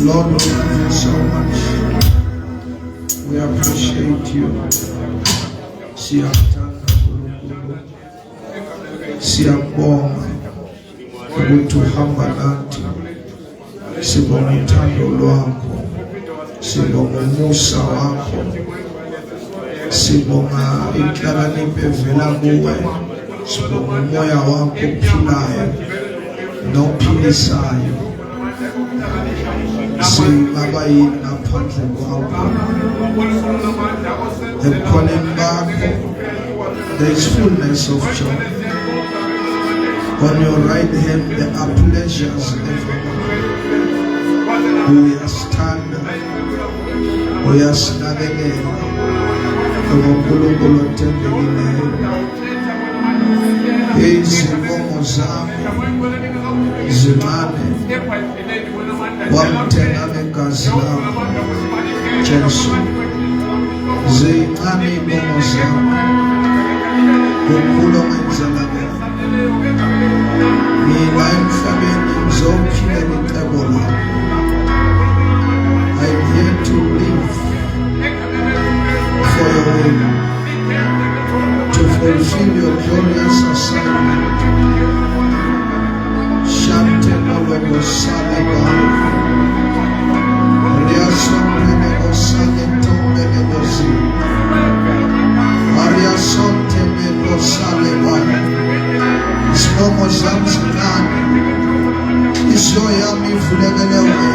Lord, we love you so much. We appreciate you. Siyakutanda Nkulunkulu. Siyabonga ukuthi uhamba nathi. Sibonga uthando lwakho. Sibonga umusa wakho. Sibonga inhlakanipho evela kuwe. Sibonga umoya wakho ophilayo nophilisayo. Singaba yini ngaphandle kwakho? Ebukhoneni bakho there is fullness of joy. On your right hand there are pleasures evermore. Uyasithanda, uyasinakekela, uNkulunkulu othembekileyo. Izibongo zami zincane, wamthenga ngegazi lakho Jesu. Zincane izibongo zami, ukhulu ongenzela mina. Mina emhlabeni ngizophilela icebo lakho. I'm here to live for your will, to fulfill your glorious assignment. Shante Mologo Saleba, Riason Renego Saletombe Negozi, Ariason Temego Saleba, Slomo Zamzinan, Isyo Yami Fulegelewe,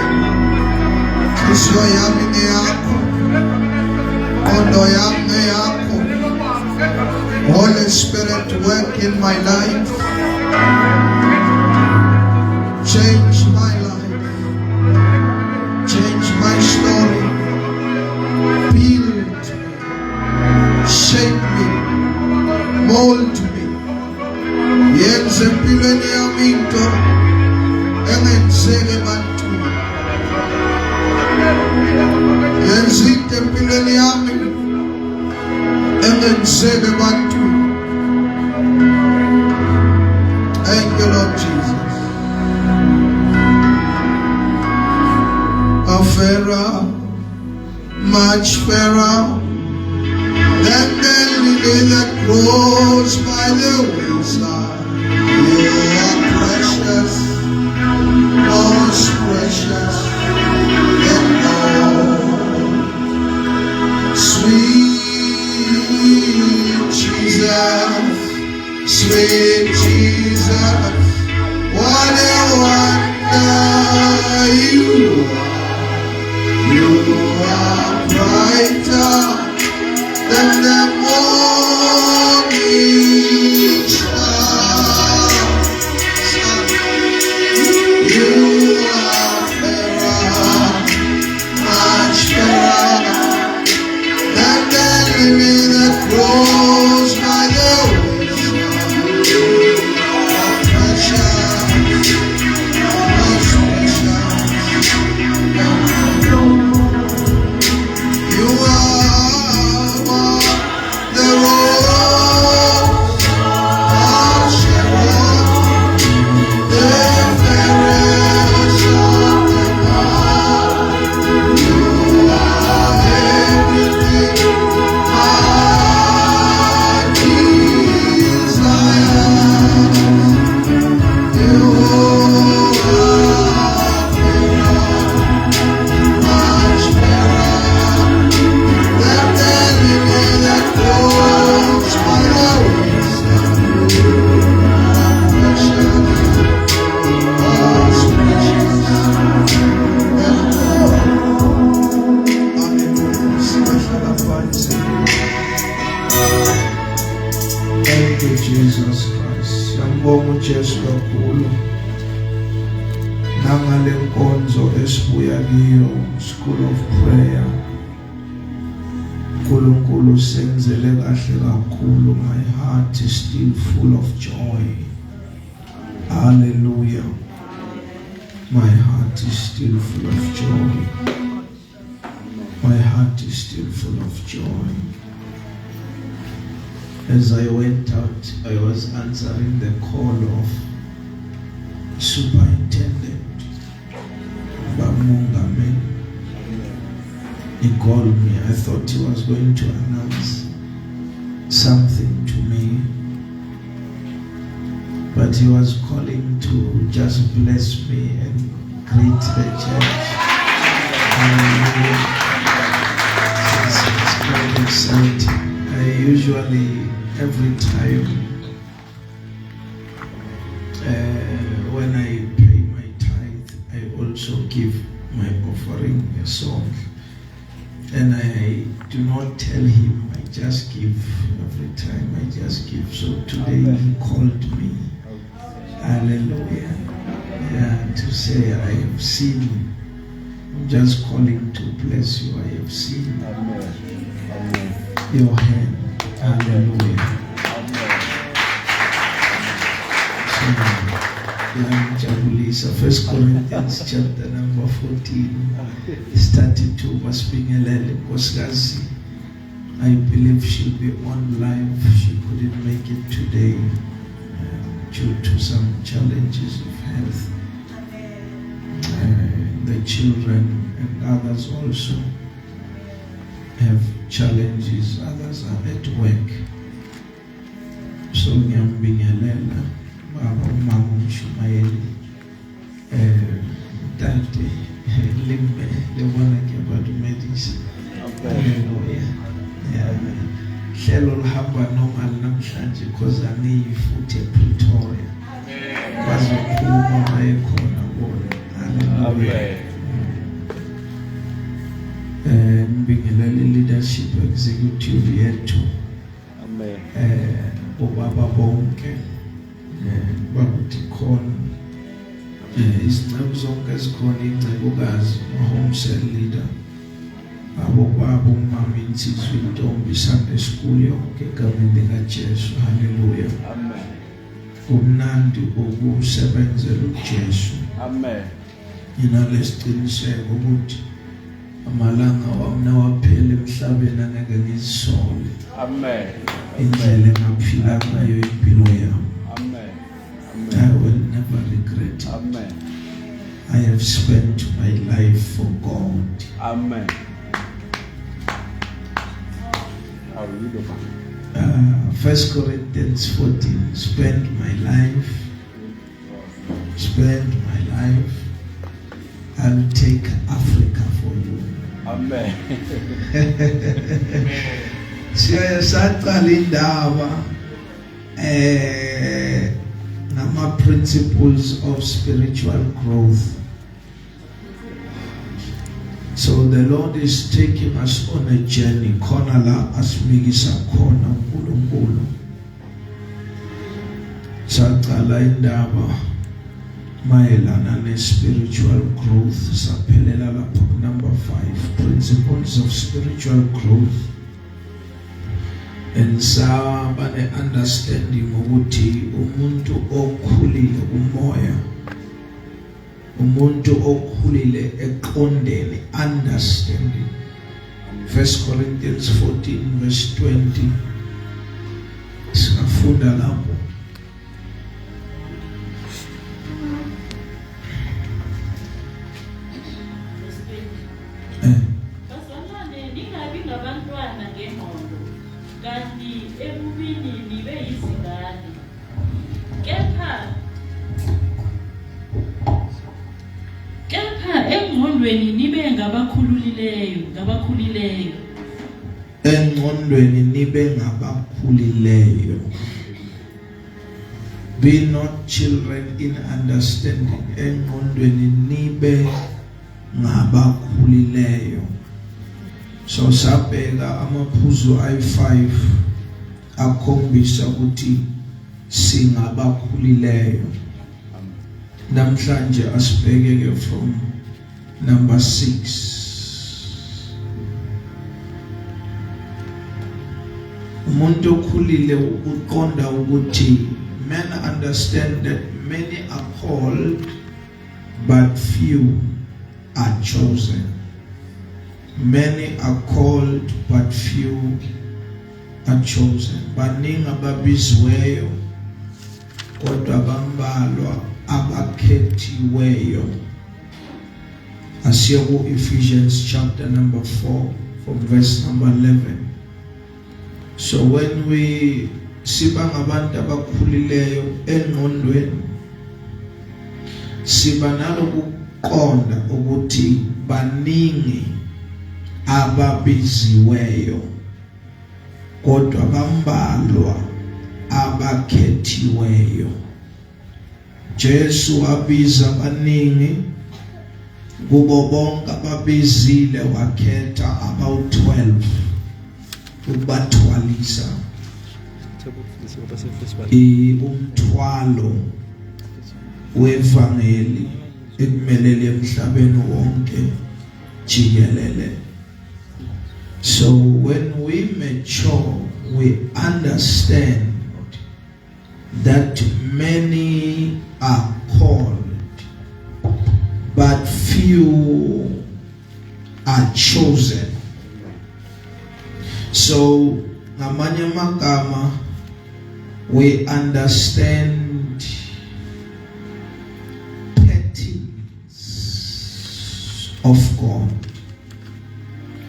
Isyo Yami Neyako, Ondo Yami Neyako. Holy Spirit, work in my life. Change my life. Change my story. Build me. Shape me. Mold me. Yenze empilweni yami into engenzeke ebantwini. Yenze into empilweni yami engenzeke ebantwini. Thank you, Lord Jesus. A fairer, much fairer than the lily that grows by the wayside. You are precious, most precious than gold. Sweet Jesus, sweet Jesus, what a wonder you are. You are brighter than the morning star. You are fairer, much fairer than the lily that grows by the wayside. You are precious, most precious. You are the rose of Sharon, the fairest of them all. You are everything I desire. You are much better than the lily that grows by the wayside. You are precious, most precious. Thank you, Jesus Christ. Siyambonga uJesu kakhulu nangale nkonzo esibuya kiyo, School of Prayer. uNkulunkulu senzele kahle kakhulu. My heart is still full of joy. Hallelujah. My heart is still full of joy. My heart is still full of joy. As I went out, I was answering the call of Superintendent Bamunga He called me. I thought he was going to announce something to me, but he was calling to just bless me and greet the church. It's quite exciting. I usually, every time when I pay my tithe, I also give my offering a song. And I do not tell him, I just give every time, I just give. So today he called me, hallelujah, to say, I have seen, I'm just calling to bless you, I have seen your hand, hallelujah. So, 1 Corinthians chapter number 14, starting to Maspingelele Koskazi. I believe she'll be on live. She couldn't make it today due to some challenges of health. The children and others also have challenges. Others are at work. So Nyambingelela, Baba Mamu Shumaeli, Dante, Limbe, the one I gave out to medicine. Hallelujah. Hlelo lihamba normal namhlanje because aneyifuthe ePretoria. Bazophuma bayekhona bona. Hallelujah. Ngibingelela leadership executive yethu. Amen. Obaba bonke. Bakuthi khona. Izinceku zonke ezikhona ingcebukazi, home cell leader. Abobaba umama insizwe intombi Sunday school yonke egameni likaJesu. Hallelujah. Amen. Kumnandi ukusebenzela uJesu. Amen. Nginalesiqiniseko ukuthi amalanga wami nawaphela emhlabeni angeke ngizisole. Amen. Indlela engaphila ngayo impilo yami. Amen. I will never regret it. Amen. I have spent my life for God. Amen. 1 Corinthians 14, spend my life, I'll take Africa for you. Amen. Siyaqala indaba nama principles of spiritual growth. So the Lord is taking us on a journey. Khona la asimikisa khona uNkulunkulu. Saqala indaba mayelana ne-spiritual growth. Saphelela lapho number 5, principles of spiritual growth. And saba ne-understanding ukuthi umuntu okhulile umoya, umuntu okhulile eqondene, understanding. 1 Corinthians 14 verse 20. Singafunda lapho. Engqondweni nibe ngabakhulileyo. Be not children in understanding. Engqondweni nibe ngabakhulileyo. So sabheka amaphuzu ayi5 akhombisa ukuthi singabakhulileyo. Namhlanje asibheke from number 6. Umuntu okhulile uqonda ukuthi men understand that many are called but few are chosen. Many are called but few are chosen. Baningi ababiziweyo kodwa bambalwa abakhethiweyo. Asiya ku Ephesians chapter number 4 from verse number 11. So when we siba ngabantu abakhulileyo engqondweni, siba nalokuqonda ukuthi baningi ababiziweyo kodwa bambalwa abakhethiweyo. Jesu abiza baningi, kubo bonke ababizile wakhetha about 12 ukubathwalisa umthwalo wevangeli ekumelele emhlabeni wonke jikelele. So when we mature, we understand that many are called but few are chosen. So ngamanye amagama, we understand patterns of God.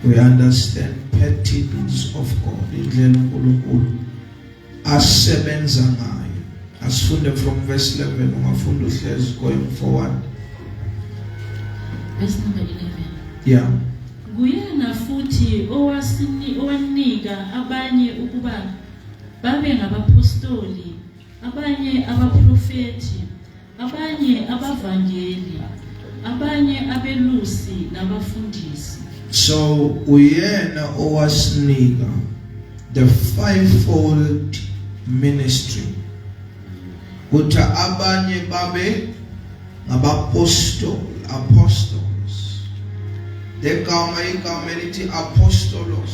We understand patterns of God. Indlela uNkulunkulu asebenza ngayo. Asifunde from verse 11, ungafunda uhlezi going forward. Verse number 11. Yeah. Kuyena futhi owanika abanye ukuba babe ngabapostoli, abanye abaprofeti, abanye abavangeli, abanye abelusi nabafundisi. So uyena owasinika the fivefold ministry. Kuthi abanye babe ngabapostoli, apostles. Igama elithi apostolos.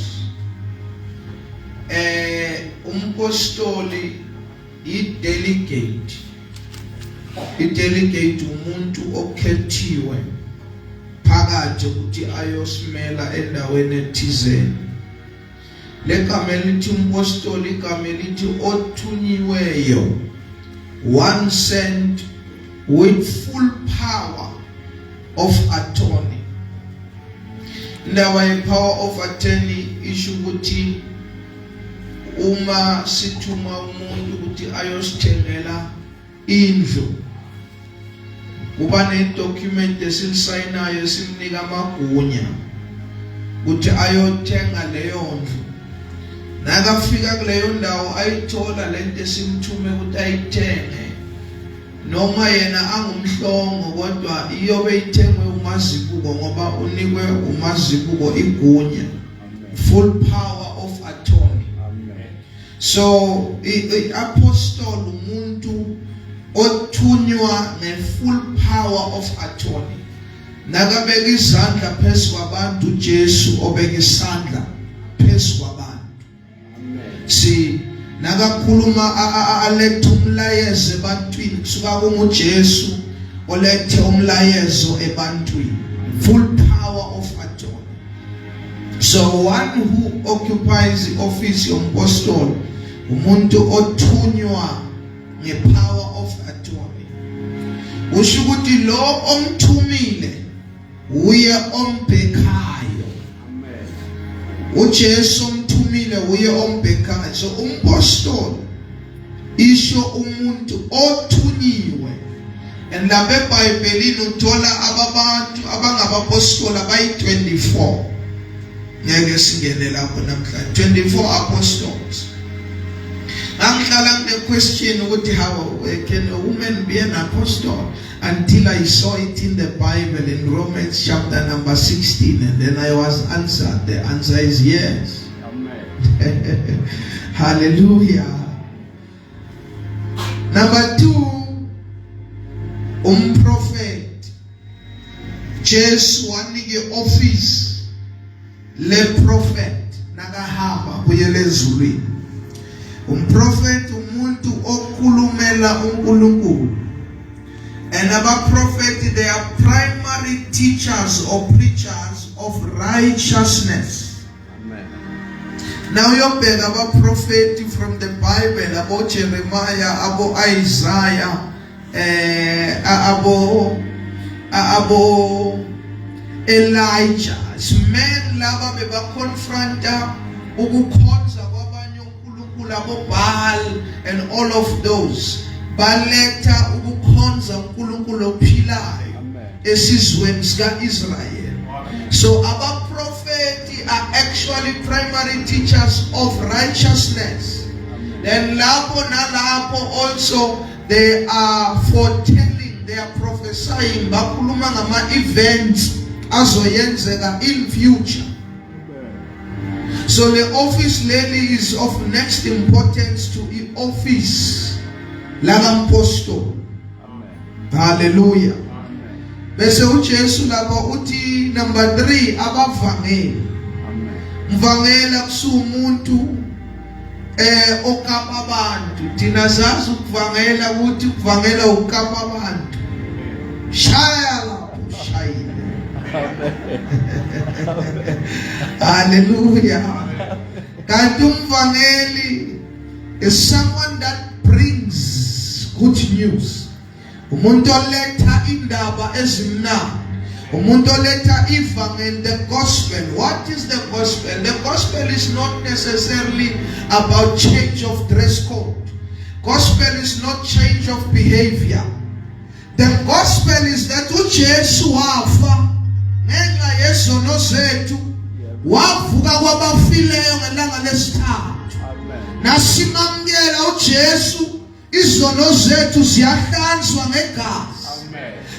Umpostoli i-delegate. I-delegate umuntu okhethiwe phakathi ukuthi ayosimela endaweni ethizeni. Legama elithi umpostoli igama elithi othunyiweyo, one sent with full power of attorney. Ndawa power of attorney isho ukuthi uma sithuma umuntu ukuthi ayosithengela indlu, kuba ne-document esilisayinayo esimnika amagunya ukuthi ayothenga leyo ndlu. Nakafika kuleyo ndawo ayithola lento esimthume ukuthi ayithenge, noma yena angumhlongo kodwa iyobe ithengwe umazibuko ngoba unikwe umazibuko igunya, full power of attorney. So i-apostol umuntu othunywa nge-full power of attorney. Nakabeka izandla phezu kwabantu, Jesu obeka isandla phezu kwabantu. Si nakakhuluma alethe umlayezo ebantwini, kusuka kunguJesu olethe umlayezo ebantwini, full power of attorney. So one who occupies the office of apostle, umuntu othunywa ngepower of attorney. Usho ukuthi lo omthumile uye ombhekayo. uJesu omthumile uye ombhekayo. So umpostoli isho umuntu othunyiwe. And lapha eBhayibhelini uthola ababantu abangabapostoli abayi-24. Ngeke singene lapho namhlanje. 24 apostles. Ngihlala ngine question ukuthi how can a woman be an apostle, until I saw it in the Bible in Romans chapter number 16, and then I was answered. The answer is yes. Amen. Hallelujah. Number 2, prophet. Jesu wanike office le prophet nakahamba kuyele ezulwini. Prophet umuntu okhulumela uNkulunkulu. And our prophet, they are primary teachers or preachers of righteousness. Amen. Now you beg about prophet from the Bible, about Jeremiah, about Isaiah, Elijah. Men laba beba confronta ukukhonza kwabanye uNkulunkulu aboBaal and all of those. Baletha ukukhonza uNkulunkulu ophilayo esizweni sika-Israel. So our prophets are actually primary teachers of righteousness. Then lapho nalapho also they are foretelling, they are prophesying, bakhuluma ngama events azoyenzeka in future. So the office lady is of next importance to the office lakampostoli. Hallelujah. Bese uJesu lapha uthi number 3 abavangeli. Mvangela kusumuntu okapa abantu. Thina zazi ukuvangela ukuthi ukuvangela ukapa abantu. Shaya lapho shayile. Hallelujah. Kanti umvangeli is someone that brings good news. Umuntu oletha indaba ezimnandi. Umuntu oletha ivangeli, the gospel. What is the gospel? The gospel is not necessarily about change of dress code. Gospel is not change of behavior. The gospel is that uJesu wafa ngenxa yezono zethu, wavuka kwabafileyo ngelanga lesithathu. Nasimamukela uJesu, izono zethu ziyahlanzwa ngegazi.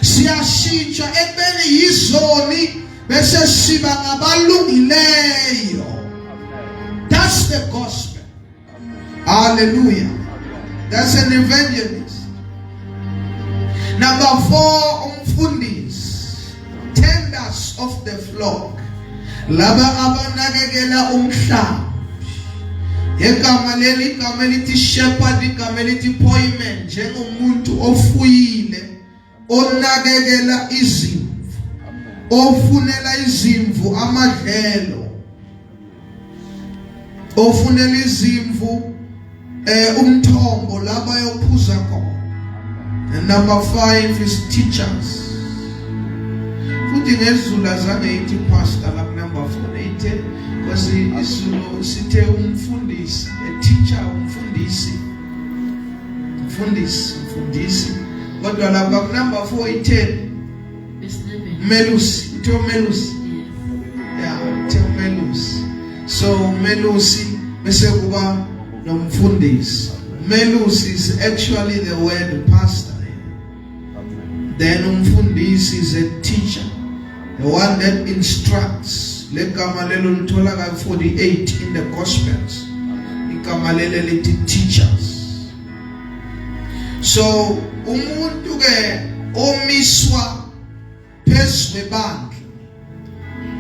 Siyashintsha ekubeni yizoni bese siba ngabalungileyo. That's the gospel. Hallelujah. That's an evangelist. Number 4, umfundisi, tenders of the flock. Laba abanakekela umhlambi. Igama leli igama elithi shepherd, igama elithi poimen, njengomuntu ofuyile, onakekela izimvu, ofunela izimvu amadlelo, ofunela izimvu umthombo laba yophuza khona. And number 5 is teachers. Futhi ngezulu azange ithi pastor la number 4 ithi because izulu sithe umfundisi, a teacher, umfundisi. Kodwa la number 4 ithi melusi, ithi melusi. Yeah, ithi melusi. So melusi bese kuba nomfundisi. Melusi is actually the word pastor. Then umfundisi is a teacher, the one that instructs. Legama lelo lithola ka 48 in the Gospels. Igama lelo lithi teachers. So umuntu ke omiswa phezu kwebandla,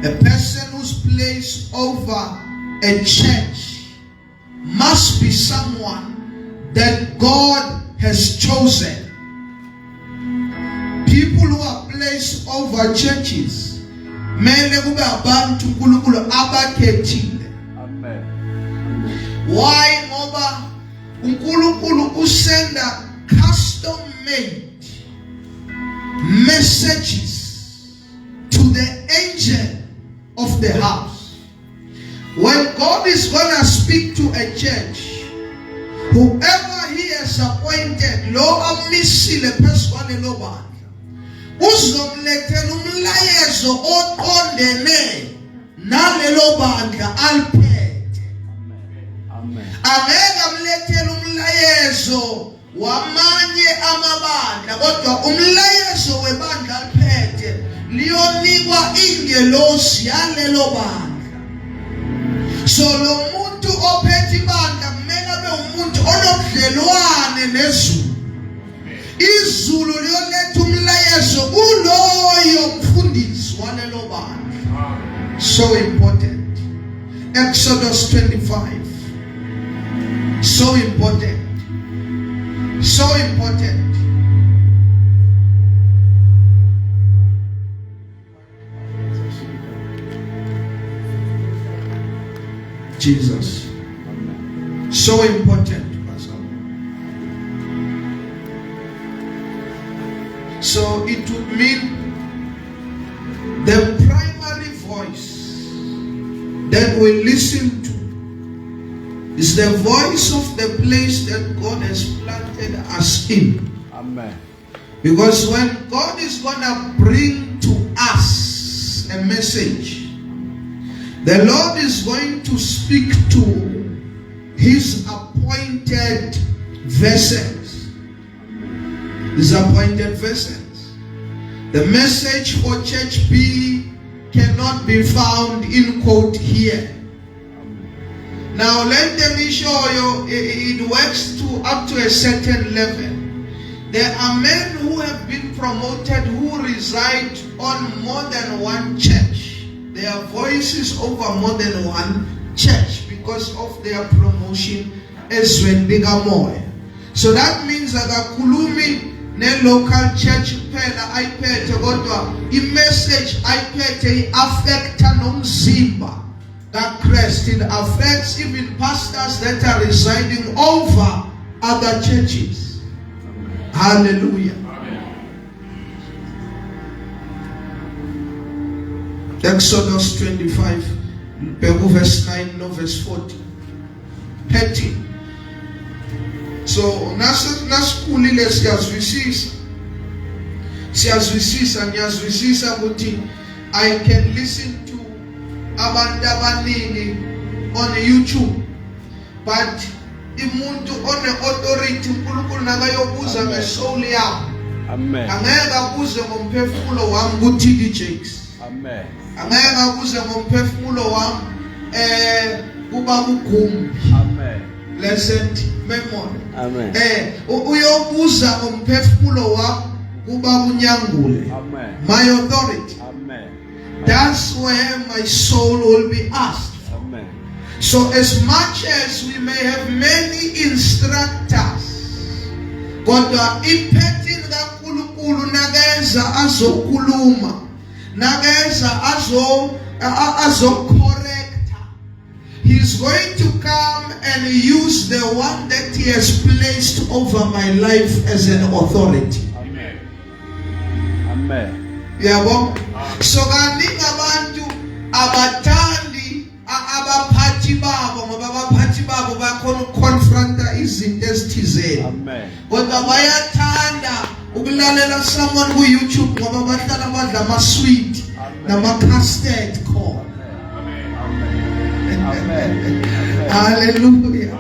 a person who's placed over a church must be someone that God has chosen. People who are placed over churches, mele kube abantu uNkulunkulu abakhethile. Amen. Why? Ngoba uNkulunkulu usenda custom made messages to the angel of the house. When God is gonna speak to a church, whoever he has appointed, lo amisile phezu kwalelo bandla, uzomlethela umlayezo oqondene nalelo bandla aliphethe. Amen. Angeke amlethele umlayezo wamanye amabandla, kodwa umlayezo webandla aliphethe liyonikwa ingelosi yalelo bandla. So lo muntu ophethe ibandla kumele abe umuntu onobudlelwane nezulu. Izulu liyoletha umlayezo kuloyo mfundisi walelo bandla. So important. Exodus 25. So important. So important. Jesus. So important. So it would mean the prime that we listen to is the voice of the place that God has planted us in. Amen. Because when God is going to bring to us a message, the Lord is going to speak to His appointed vessels. His appointed vessels. The message for Church B cannot be found in quote here. Now let me show you, it works to up to a certain level. There are men who have been promoted who reside on more than one church. Their voice is over more than one church because of their promotion as well. So that means that akulumi ne local church phela ayiphethe kodwa i-message ayiphethe i-affecta nomzimba kaKristu. It affects even pastors that are residing over other churches. Hallelujah. Amen. Exodus 25, verse 9, no verse 40. 30. So, nasikhulile siyazwisisa ukuthi I can listen to abantu abaningi on YouTube, but umuntu one-authority uNkulunkulu nakayobuza ngesoul yami. Amen. Angeke abuze ngomphefumulo wami kuTD Jakes. Amen. Angeke abuze ngomphefumulo wami kuba kuGumbi. Amen. Blessed memory. Amen. Uyobuza ngomphefumulo wami kuba kuNyangule. Amen. My authority. Amen. That's where my soul will be asked. Amen. So as much as we may have many instructors, kodwa iphethini kaNkulunkulu nakeza azokhuluma, nakeza azocorrecta, He's going to come and use the one that He has placed over my life as an authority. Amen. Amen. Yabo. So kaningi abantu abathandi abaphathi babo ngoba abaphathi babo bakhona ukukonfronta izinto ezithizeni. Amen. Kodwa bayathanda ukulalela someone ku YouTube ngoba bahlala badla ama-sweet nama-custard corn. Amen. Hallelujah.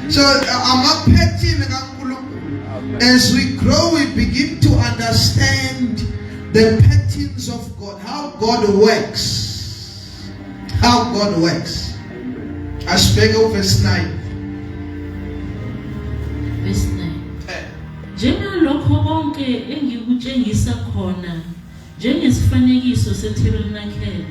So amaphethini kaNkulunkulu. As we grow, we begin to understand the patterns of God, how God works. How God works. I speak of verse 9. Verse 9. Njengalokho konke engikutshengisa khona njengesifanekiso setabernacle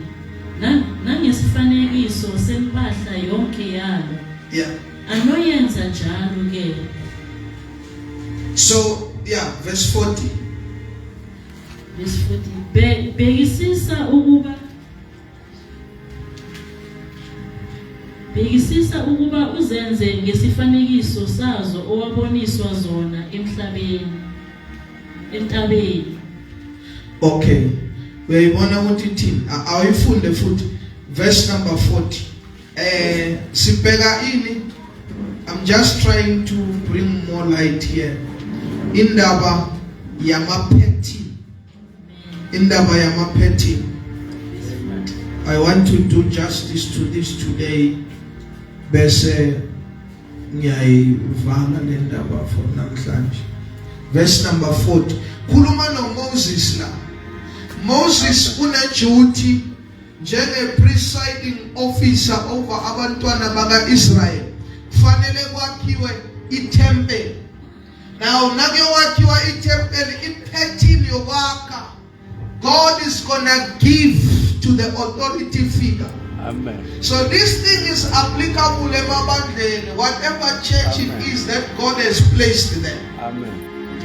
nangesifanekiso sempahla yonke yalo. Yeah. Anoyenza njalo ke. So, verse 40. Verse 40. Bekisisa ukuba uzenze ngesifanekiso sazo owaboniswa zona entabeni. Okay. Uyayibona ukuthi thini? Ayifunde futhi verse number 40. Sibheka ini? I'm just trying to bring more light here. Indaba yamaphethini. Indaba yamaphethini. I want to do justice to this today. Bese ngiyayivala le ndaba for namhlanje. Verse number 40. Khuluma noMoses la. Moses une-duty njenge-presiding officer over abantwana baka-Israel. Kufanele kwakhiwe itempeli. Now nake wakhiwa itempeli, iphethini yokwakha, God is gonna give to the authority figure. Amen. So this thing is applicable emabandleni, whatever church it is that God has placed there. Amen.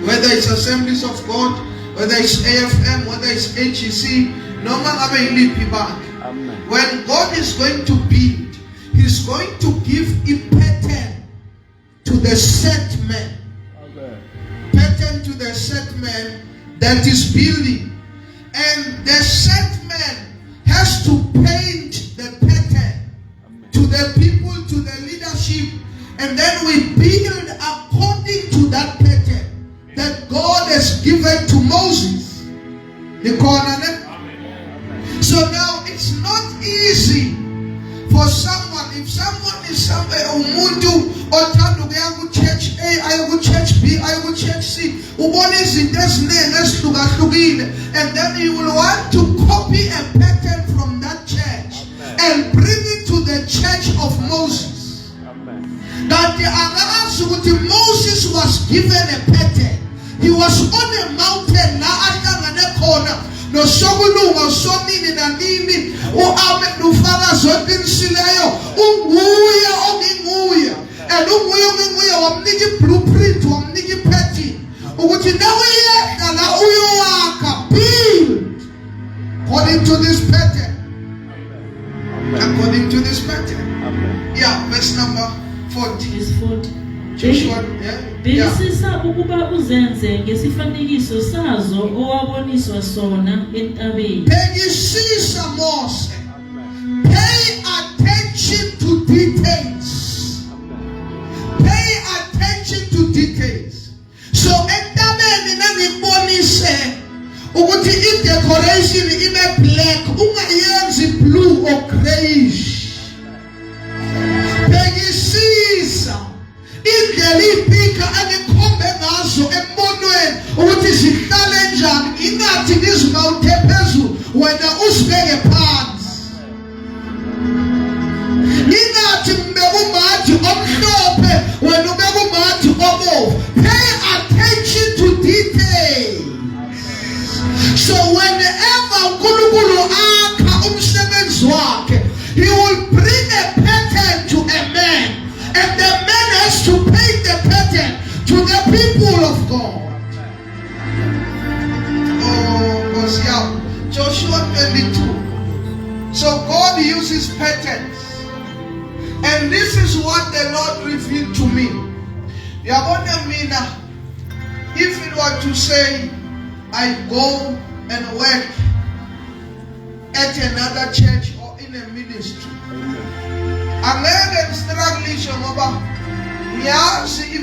Whether it's Assemblies of God, whether it's AFM, whether it's HEC, no matter what. Amen. When God is going to build, He's going to give a pattern to the set man. Amen. Pattern to the set man that is building. And the set man has to paint the to the people, to the leadership, and then we build according to that pattern that God has given to Moses. So now it's not easy for someone, if someone is somewhere, umuntu othanda ukuya ku church A, aye ku church B, aye ku church C, ubona izinto eziningi ezihlukahlukile, and then you will want to copy a pattern from that church and bring it to the church of Moses. That Moses was given a pattern. He was on a mountain la ahlangane khona nosokulunga sonini nanini uAme nufaka zonke insileyo unguye onginguye and unguye wamnika blueprint wamnika pattern ukuthi nawe yeka la uyowakha build according to this pattern. According to this pattern. Yeah, verse number 40. Verse 40. Joshua, yeah. Bhekisisa ukuba uzenze ngesifanekiso sazo owaboniswa sona entabeni. Bhekisisa Mose. Pay attention to details. Pay attention to details. So entabeni nangibonise ukuthi i-decoration ibe black, ungayenzi blue or grayish. Bhekisisa indlela ipika angikhombe ngazo embonweni ukuthi zihlale njani, ingathi ngizingawuthe phezulu wena usibeke phansi, ingathi mbeke umathi omhlophe wena ubeke umathi obovu. Pay attention to details. So whenever uNkulunkulu akha umsebenzi wakhe, he will bring a pattern to a man, and the man has to paint the pattern to the people of God. Oh, Joshua 22. So God uses patterns, and this is what the Lord revealed to me. If it were to say I go and work at another church or in a ministry,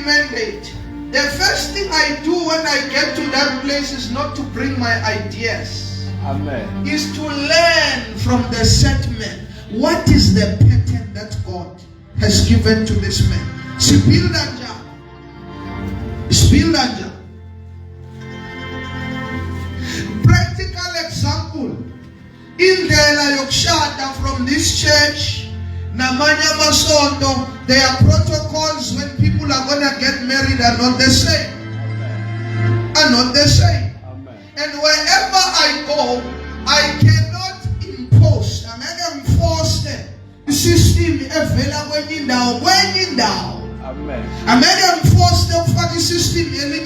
mandate. The first thing I do when I get to that place is not to bring my ideas. Amen. Is to learn from the set man. What is the pattern that God has given to this man? Spilanja. Practical example. Indlela yokushada from this church, Namanya Masondo, their protocols when people are going to get married are not the same. Are not the same. Amen. And wherever I go, I cannot impose. I'm not enforce the system available when down. Amen. I'm not enforce the fucking system. Amen.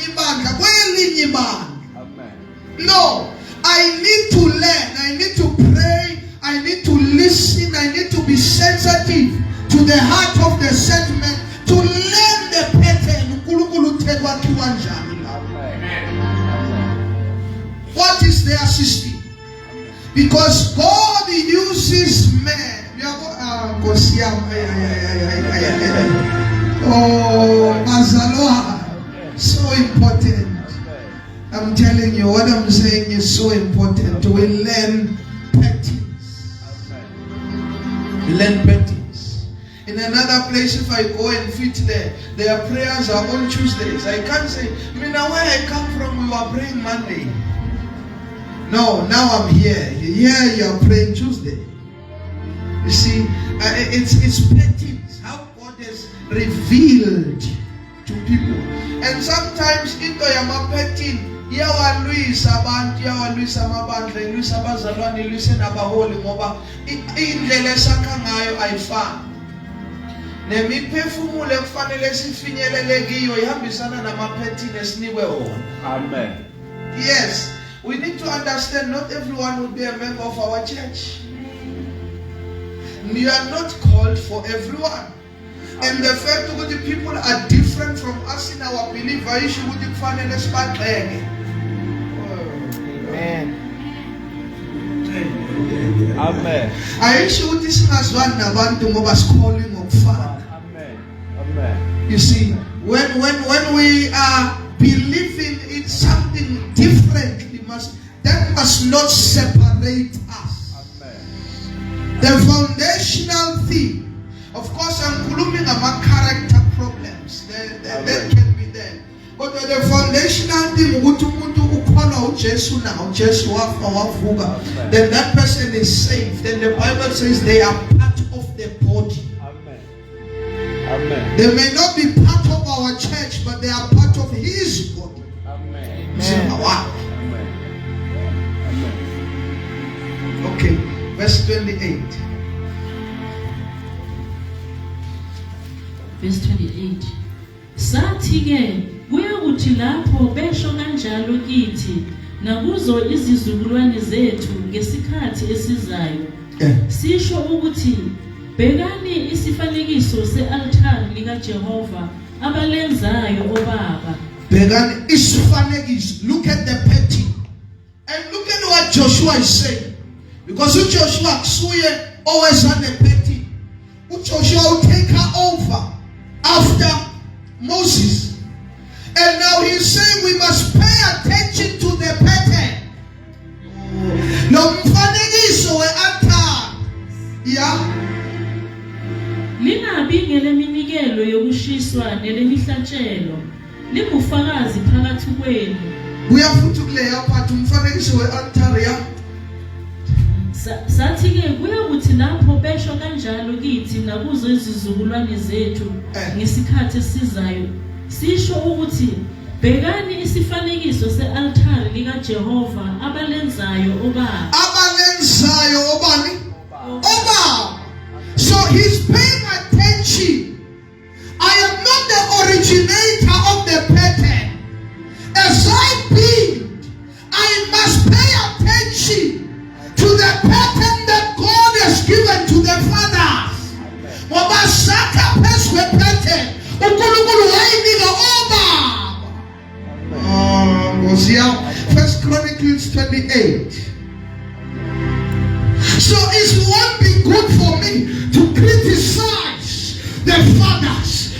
No, I need to learn. I need to pray. I need to listen. I need to be sensitive to the heart of the set man to learn the pattern. What is their system? Because God uses men. Oh, Mazaloha. So important. I'm telling you, what I'm saying is so important. We learn patterns. Learn patterns. In another place, if I go and fit there, their prayers are on Tuesdays. I can't say, where I come from, we were praying Monday. No, now I'm here. Here you are praying Tuesday. You see, it's patterns. How God has revealed to people. And sometimes into your pattern, Luisa Mabandle, Luisa Bazalwani, Luisa Nabaholi Moba, indlela sakhangayo ayifani. Nemiphefumulo ekufanele sifinyelele kiyo ihambisana namaphethini esinikwe wona. Amen. Yes, we need to understand not everyone will be a member of our church. You are not called for everyone. And the fact that the people are different from us in our belief, Amen. Amen. Ayisho ukuthi singazwani nabantu ngoba sikhole ngokufana. Amen. Amen. You see, when we are believing in something different, that must not separate us. Amen. The foundational thing, of course, I'm gloomy about character problems. That can be there. But the foundational thing, then that person is saved. Then the Bible says they are part of the body. Amen. Amen. They may not be part of our church, but they are part of His body. Amen. Wow. Amen. Amen. Okay, verse 28. Verse 28. Sathi-ke kuyokuthi lapho besho kanjalo kithi nakuzo izizukulwane zethu ngesikhathi esizayo. Sisho ukuthi bhekani isifanekiso se-altar likaJehova abalenzayo obaba. Bhekani isifanekiso. Look at the pattern. And look at what Joshua is saying. Because Joshua kusuye always on the pattern. Joshua will take her over after Moses. And now he's saying we must pay attention to the pattern. No mfanekiso we-altar. Yeah. Lingabi ngeleminikelo yokushiswa nelemihlatshelo. Lingufakazi phakathi kwenu. Kuyafuthi kuleya part umfanekiso we-altar ya. Sathi-ke kuyokuthi lapho besho kanjalo kithi nakuzo izizukulwane zethu ngesikhathi esizayo. Sisho ukuthi bhekani isifanekiso se-altar likaJehova abalenzayo obaba. Abalenzayo obani? Obaba. So he's paying attention. I am not the originator of the pattern. As I build, I must pay attention to the pattern that God has given to the fathers. Wabasaka peswe pattern. Ukulunkulu wayinika obaba. First Chronicles 28. So it won't be good for me to criticize the fathers.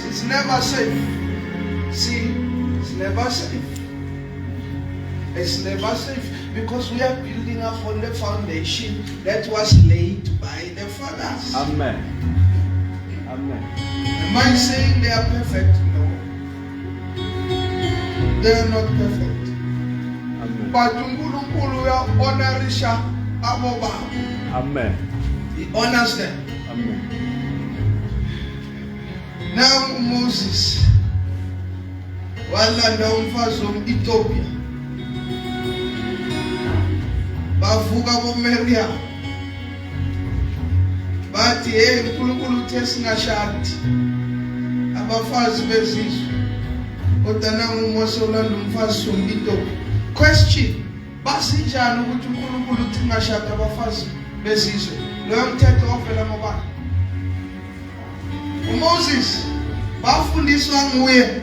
It's never safe. See, it's never safe. It's never safe because we are building up on the foundation that was laid by the fathers. Amen. Amen. Am I saying they are perfect? No. They are not perfect. Amen. But uNkulunkulu uyahonorisha abobaba. Amen. He honors them. Amen. Now Moses walanda umfazi womEthiopia. Bavuka boMeria. Bathi hey uNkulunkulu uthe singashadi. Abafazi bezizwe. Kodwa nangu uMose ulanda umfazi womEthiopia. Question. Basinjani ukuthi uNkulunkulu uthi ngashadi abafazi bezizwe? Loyo mthetho ovela ngobani? Moses,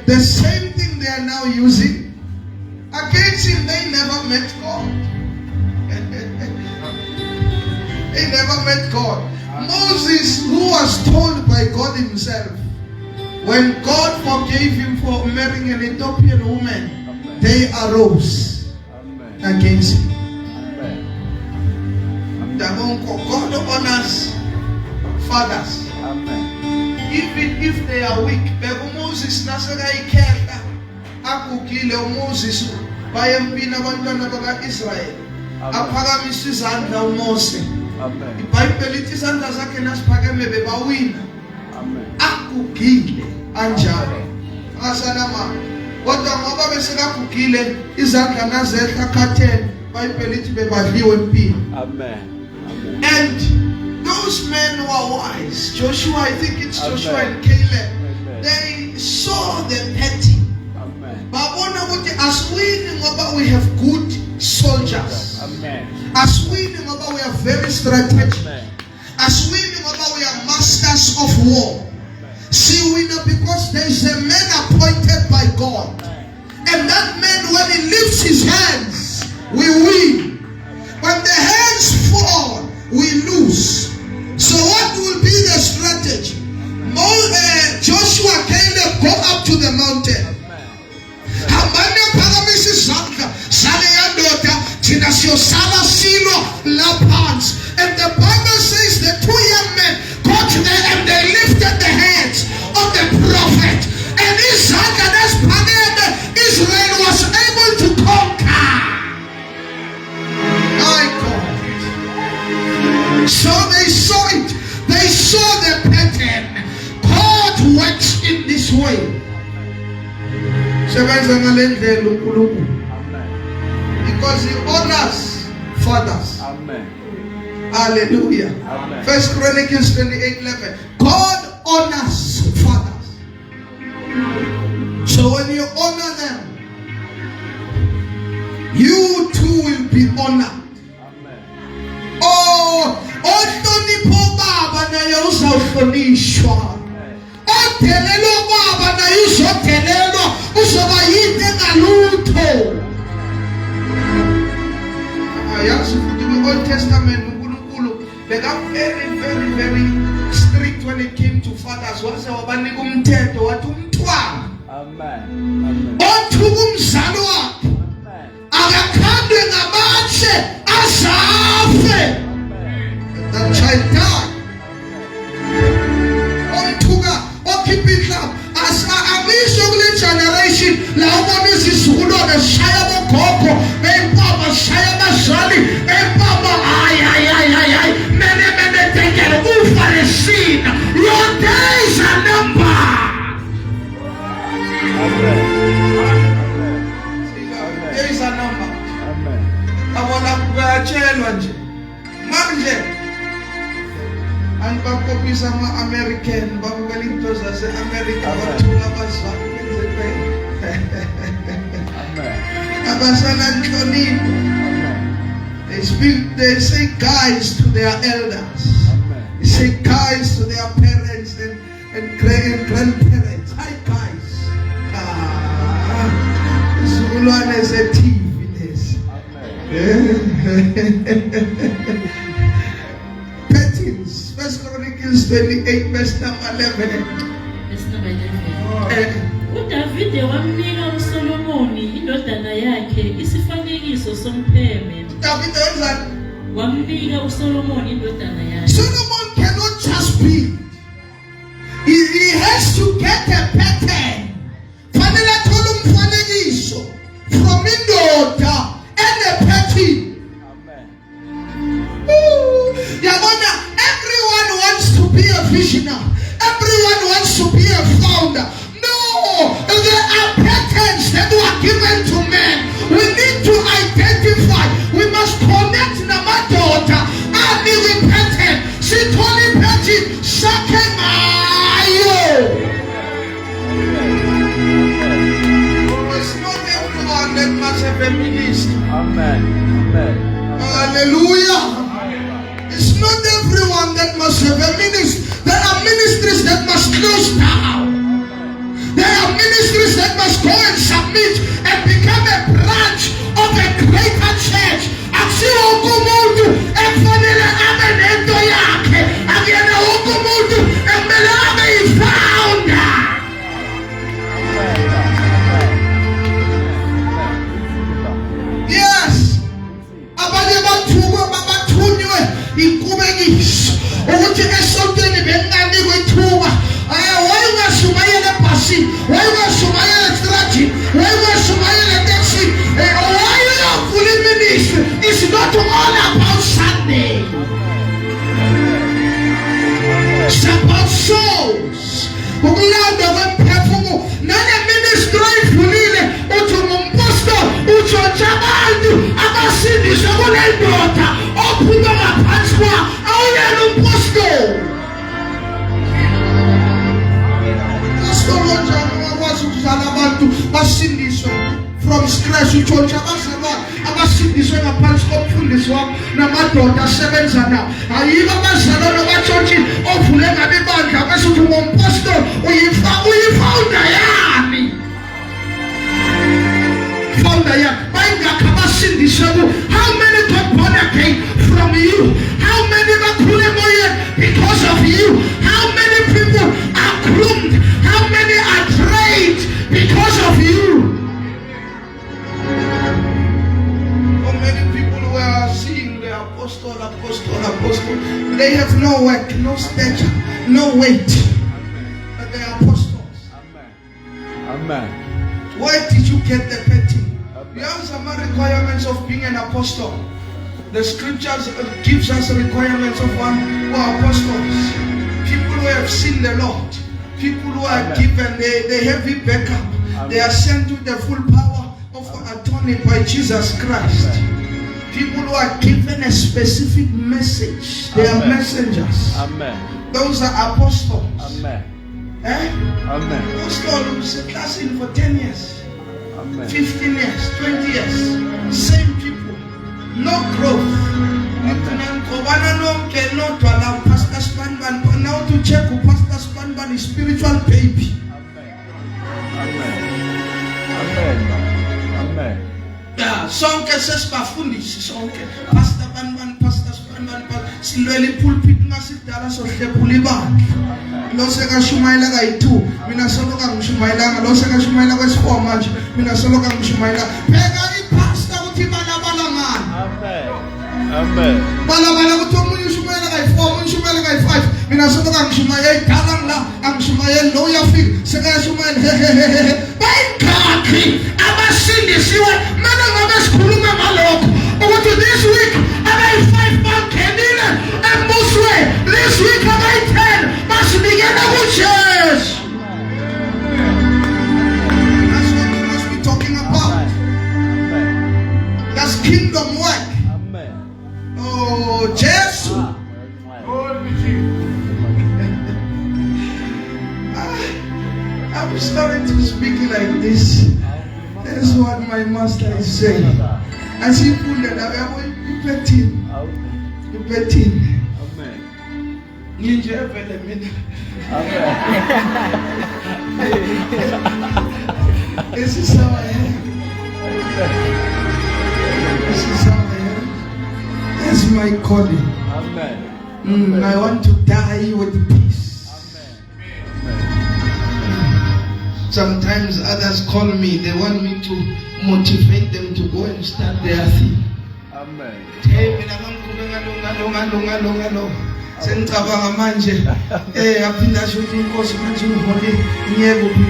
the same thing they are now using against him. They never met God. They never met God. Moses, who was told by God himself, when God forgave him for marrying an Ethiopian woman, they arose against him. God honors fathers. Amen. Even if they are weak. Bego Moses nasaka ikhehla akugile uMoses bayempina abantwana bakaIsrael. Aphakamisa izandla uMose. Amen. iBhayibheli lithi izandla zakhe nasiphakeme bebawina. Amen. Akugile anjalo. Asalama. Kodwa ngoba besekagugile izandla nazehla khatheni iBhayibheli lithi bebadliwe empini. Amen. Amen. And those men who are wise, Joshua, I think it's Joshua and Caleb, they saw the pattern. ukuthi asiwini ngoba we have good soldiers. Amen. Asiwini ngoba we are very strategic. Amen. Asiwini ngoba we are masters of war. See, we know because there is a man appointed by God. And that man, when he lifts his hands, we win. When the hands fall, we lose. So what will be the strategy? Joshua, Caleb, go up to the mountain. Hamane paramisi zanga, sale yandota, tina sala silo lapans. And the Bible says the two young men got there and they lifted the hands of the prophet. And Israel was able to conquer. My God. So they saw it. They saw the pattern. God works in this way. Because he honors fathers. Amen. Hallelujah. Amen. 1 Chronicles 28:11. God honors fathers. So when you honor them, you too will be honored. Amen. Oh, ohlonipho baba naye uzawuhlonishwa. Othelelwa baba naye uzothelelwa, uzoba yinto engalutho. Yazi futhi kwi-Old Testament uNkulunkulu became very strict when it came to fathers. Wase wabanika umthetho wathi umntwana Amen. othuka umzali wakhe akakhandwe ngamatshe azafe. That child died. Omthuka okhipha inhlamba amisho kule generation la ubona izizukulwane zishaya abogogo bempama zishaya abazali bempama hayi mene tekele ufaresina. Your days are numbered. There is a number. Abona kuyatshelwa nje manje anibakopisa ama-American babukela into zase-America bathula abazali abasana nhlonipho. They say guys to their elders. They say guys to their parents and grandparents. Hi guys. Zulwane is a TV. Patterns. 1 Chronicles 28 verse number 11. uDavide wamnika uSolomoni indodana yakhe isifanekiso sompheme. David wenzani? Wamnika uSolomoni indodana yakhe. Solomon cannot just be. He has to get a pattern. Fanele athole umfanekiso from indoda and a pattern. Yabona, everyone wants to be a visionary. Everyone wants to be a founder. No, there are patterns that were given to men. We need to identify. We must connect Namadota and the pattern. Sitoli pattern. Sakemayo. It's not everyone that must have a ministry. Amen. Hallelujah. It's not everyone that must have a ministry. There are ministries that must close down. There are ministries that must go and submit and become a branch of a greater church. Asiwo kumuntu efanele abe nento yakhe, akuyena wonke umuntu emele abe yifounder. Yes. Abanye bathunywe inkubekiso ukuthi esontweni benganikwe ithuba. Wayungashumayela ebhasini, wayungashumayela estrajini, wayungashumayela eteksini. Wayuyavula iministry. It's not all about Sunday. It's about souls. Ukulanda kwemphefumulo. Nane ministry oyivulile uthi ngumposto utshotsha abantu abasindiswa kule ndoda ophuma ngaphansi kwa awuyena umposto. Pastor Lonjani wakwazi ukuzala abantu basindiswe from scratch utshontsha abazalwane abasindiswe ngaphansi komfundisi wakho namadoda asebenza nawo. Ayibo abazalwane batshontshe ovule ngabe ibandla bese uthi ungumphostoli uyifounder yami. Founder yami bayingakho abasindiswe ku. How many got born again from you? How many bakhule emoyeni because of you? How many people are groomed? How many are trained because of you? So many people who are seeing the apostle, they have no work, no stature, no weight, but they are apostles. Amen. Where did you get the petting? You have some requirements of being an apostle. The scriptures gives us requirements of one who are apostles. People who have seen the Lord. People who are given the heavy backup. They are sent with the full power of attorney by Jesus Christ. People who are given a specific message. They are messengers. Amen. Those are apostles. Amen. Amen. Apostle who's classing for 10 years. Amen. 15 years, 20 years, same people, no growth. Pastor Spanban, now to check who Pastor Spanban is spiritual baby. Amen. Yeah, sonke sesibafundisi sonke. Pastor Spanban, silwele pulpit ngasidala sohlephula ibandla. Lo sekashumayela kayi2 mina soloka ngishumayela lo sekashumayela kwesi4 manje mina soloka ngishumayela pheka ipastor uthi balabala ngani. Amen. Balabala ukuthi umunye ushumayela kayi4 umunye ushumayela kayi5 mina soloka ngishumayela idala ngila angishumayela lo uyafika sekashumayela bayikakhi abasindisiwe mina ngabe sikhuluma ngalokho ukuthi this week abayi5 bangenile embuswe this week abayi10 basibikela kuJesu. That's what we must be talking about. That's kingdom work. Oh, Jesu. I'm starting to speak like this. That's what my master is saying. As he put it, you bet him. You bet him. Ninja element. This is how I am. This is how I am. That's my calling. I want to die with peace. Sometimes others call me, they want me to motivate them to go and start their thing. Hey, sengicabanga manje aphinda sho inkosi manje ngihole ngiyeke kuphi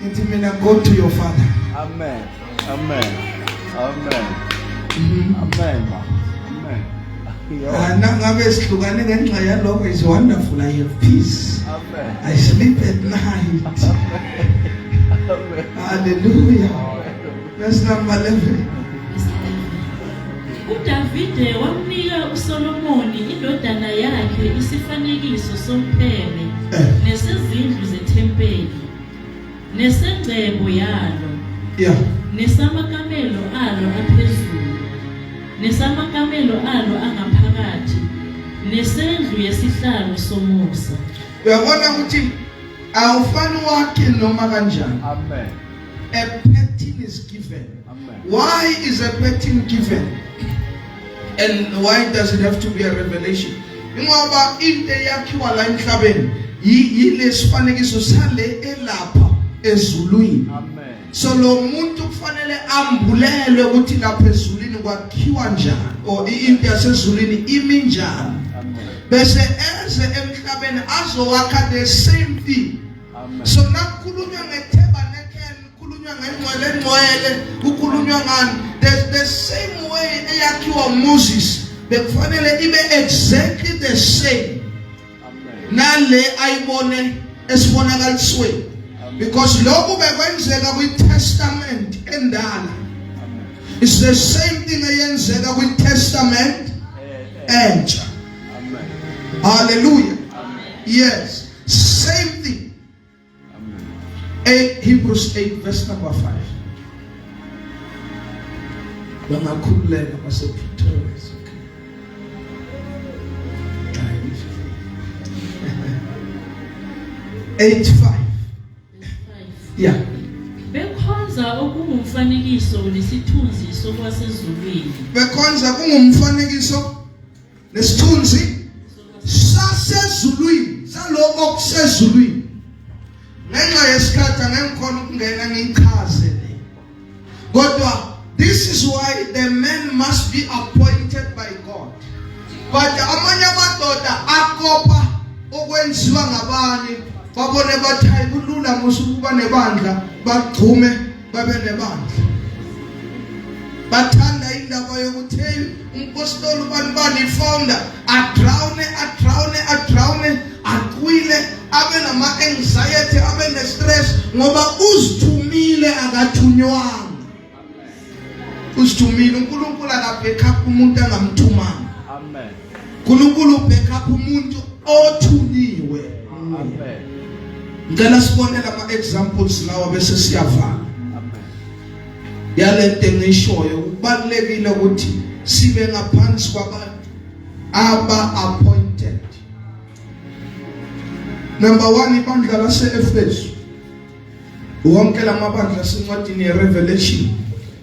ngithi mina go to your father. Amen. Nangabe sihlukane ngenxa yalokho is wonderful. I have peace. I sleep at night. Hallelujah. Verse number 11. uDavide wamnika uSolomoni indodana yakhe isifanekiso sompheme nesezindlu zethempeli nesengcebo yalo nesamakamelo alo aphezulu nesamakamelo alo angaphakathi nesendlu yesihlalo somusa. Uyabona ukuthi awufani wakhe noma kanjani. Amen. A petting is given. Amen. Why is a petting given? And why does it have to be a revelation? Ngoba into yakhiwa la emhlabeni yilesifanekiso sale elapha ezulwini. Amen. So lo muntu kufanele ambulele ukuthi lapha ezulwini kwakhiwa njani or into yasezulwini imi njani. Bese eze emhlabeni azowakha the same thing. Amen. So nakukhulunywa ngeTabernacle, kukhulunywa ngengcwele, kukhulunywa ngani, the same way eyakhiwa Moses bekufanele ibe exactly the same. Amen. Nale ayibone esibonakalisweni. Because lokhu bekwenzeka kwiTestament endala. It's the same thing eyenzeka kwiTestament entsha. Hallelujah. Amen. Yes. Same thing. Amen. Hebrews 8 verse number 5. Bangakhululeka basePretoria. Okay. 8:5. Yeah. Bekhonza okungumfanekiso nesithunzi sokwasezulwini. Bekhonza kungumfanekiso nesithunzi sasezulwini, saloko okusezulwini. Ngenxa yesikhathi angikhona ukungena ngichaze le. Kodwa this is why the man must be appointed by God. But amanye amadoda akopa okwenziwa ngabanye, babone bathi hayi kulula ngosukuba nebandla, bagcume babe nebandla. Bathanda indaba yokuthi umpostoli ubani founder adrawne aqwile abe nama anxiety abe ne stress ngoba uzithumile akathunywanga. Uzithumile uNkulunkulu akabackup umuntu angamthumanga. Amen. uNkulunkulu ubackup umuntu othuniwe. Amen. Ngicela sibone lama examples lawa bese siyavala. Amen. Yalento engishoyo kubalekile ukuthi sibe ngaphansi kwabantu aba appointed. Number 1 ibandla lase-Efesu. Wonke lamabandla sencwadini yeRevelation,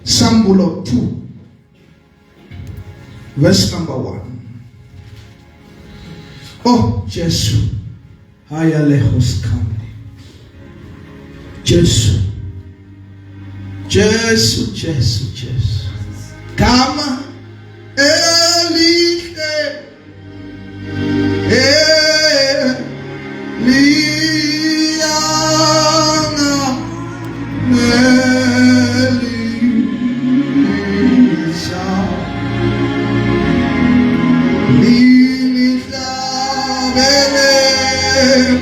Sambulo 2 verse number 1. Oh Jesu, hayalehoskande. Jesu. Kama elihle liyana melisa linihlabele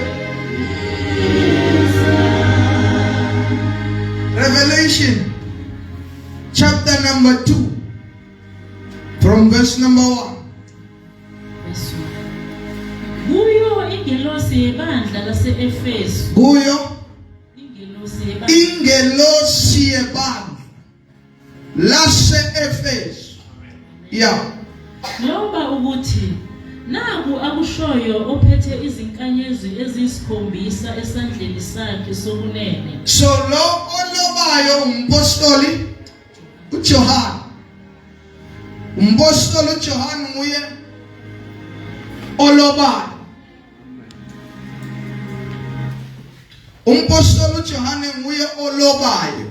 Revelation chapter number 2 from verse number 1. Kuyo ingelosi yebandla lase-Efesu. Kuyo ingelosi ingelosi yebandla yebandla lase-Efesu. Yeah. Loba ukuthi naku akushoyo ophethe izinkanyezi eziyisikhombisa esandleni sakhe sokunene. So lo olobayo umpostoli uJohane. Umpostoli uJohane nguye olobayo. Umpostoli uJohane nguye olobayo.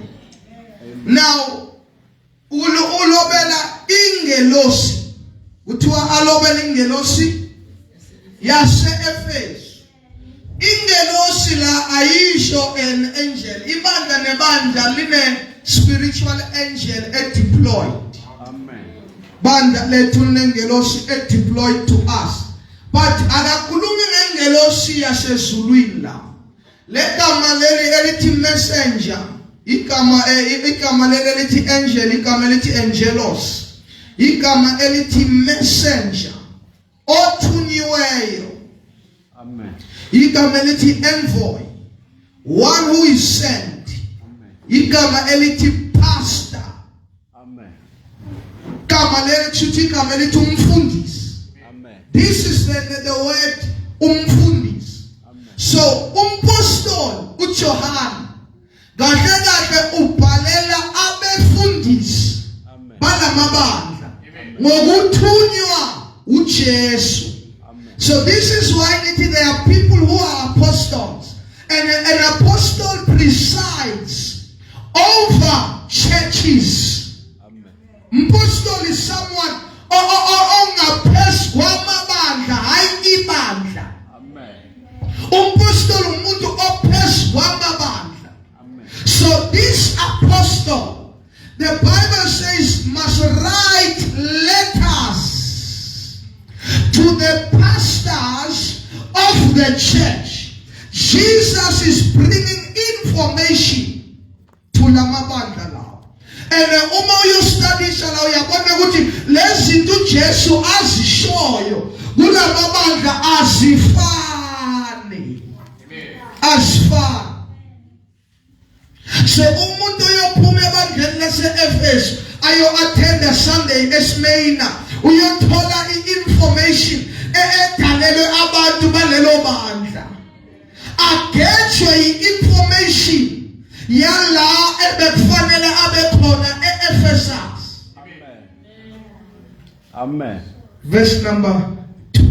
Now ulobela ingelosi. Kuthiwa alobela ingelosi yase-Efesu. Ingelosi la ayisho an angel. Ibandla nebandla line spiritual angel deployed. Amen. Bandla lethu nengelosi deployed to us. But akakhulumi ngengelosi yasezulwini la. Legama leli elithi messenger, igama leli elithi angel, igama elithi angelos. Igama elithi messenger othunyiweyo. Amen. Igama elithi envoy, one who is sent. Amen. Igama elithi pastor. Amen. Igama elithi umfundisi. Amen. This is the word umfundisi. Amen. So umpostoli uJohane kahle ubhalela abefundisi Amen. balamabandla ngokuthunywa uJesu. Amen. So this is why there are people who are apostles, and an apostle presides over churches. Amen. Apostle is someone ongaphezu kwamabandla hayi ibandla. Amen. Apostle umuntu ophezu kwamabandla. Amen. So this apostle, the Bible says, must write letters to the pastors of the church. Jesus is bringing information to lamabandla lawo. And uma uyostudisha la uyabona ukuthi lezinto uJesu azishoyo kulamabandla azifani. Azifani. So umuntu oyophuma ebandleni lase-Efesu ayo-attenda Sunday eSmyrna uyothola i-information edalelwe abantu balelo bandla. Agejwe i-information yala ebekufanele abekhona e-Ephesus. Amen. Verse number 2.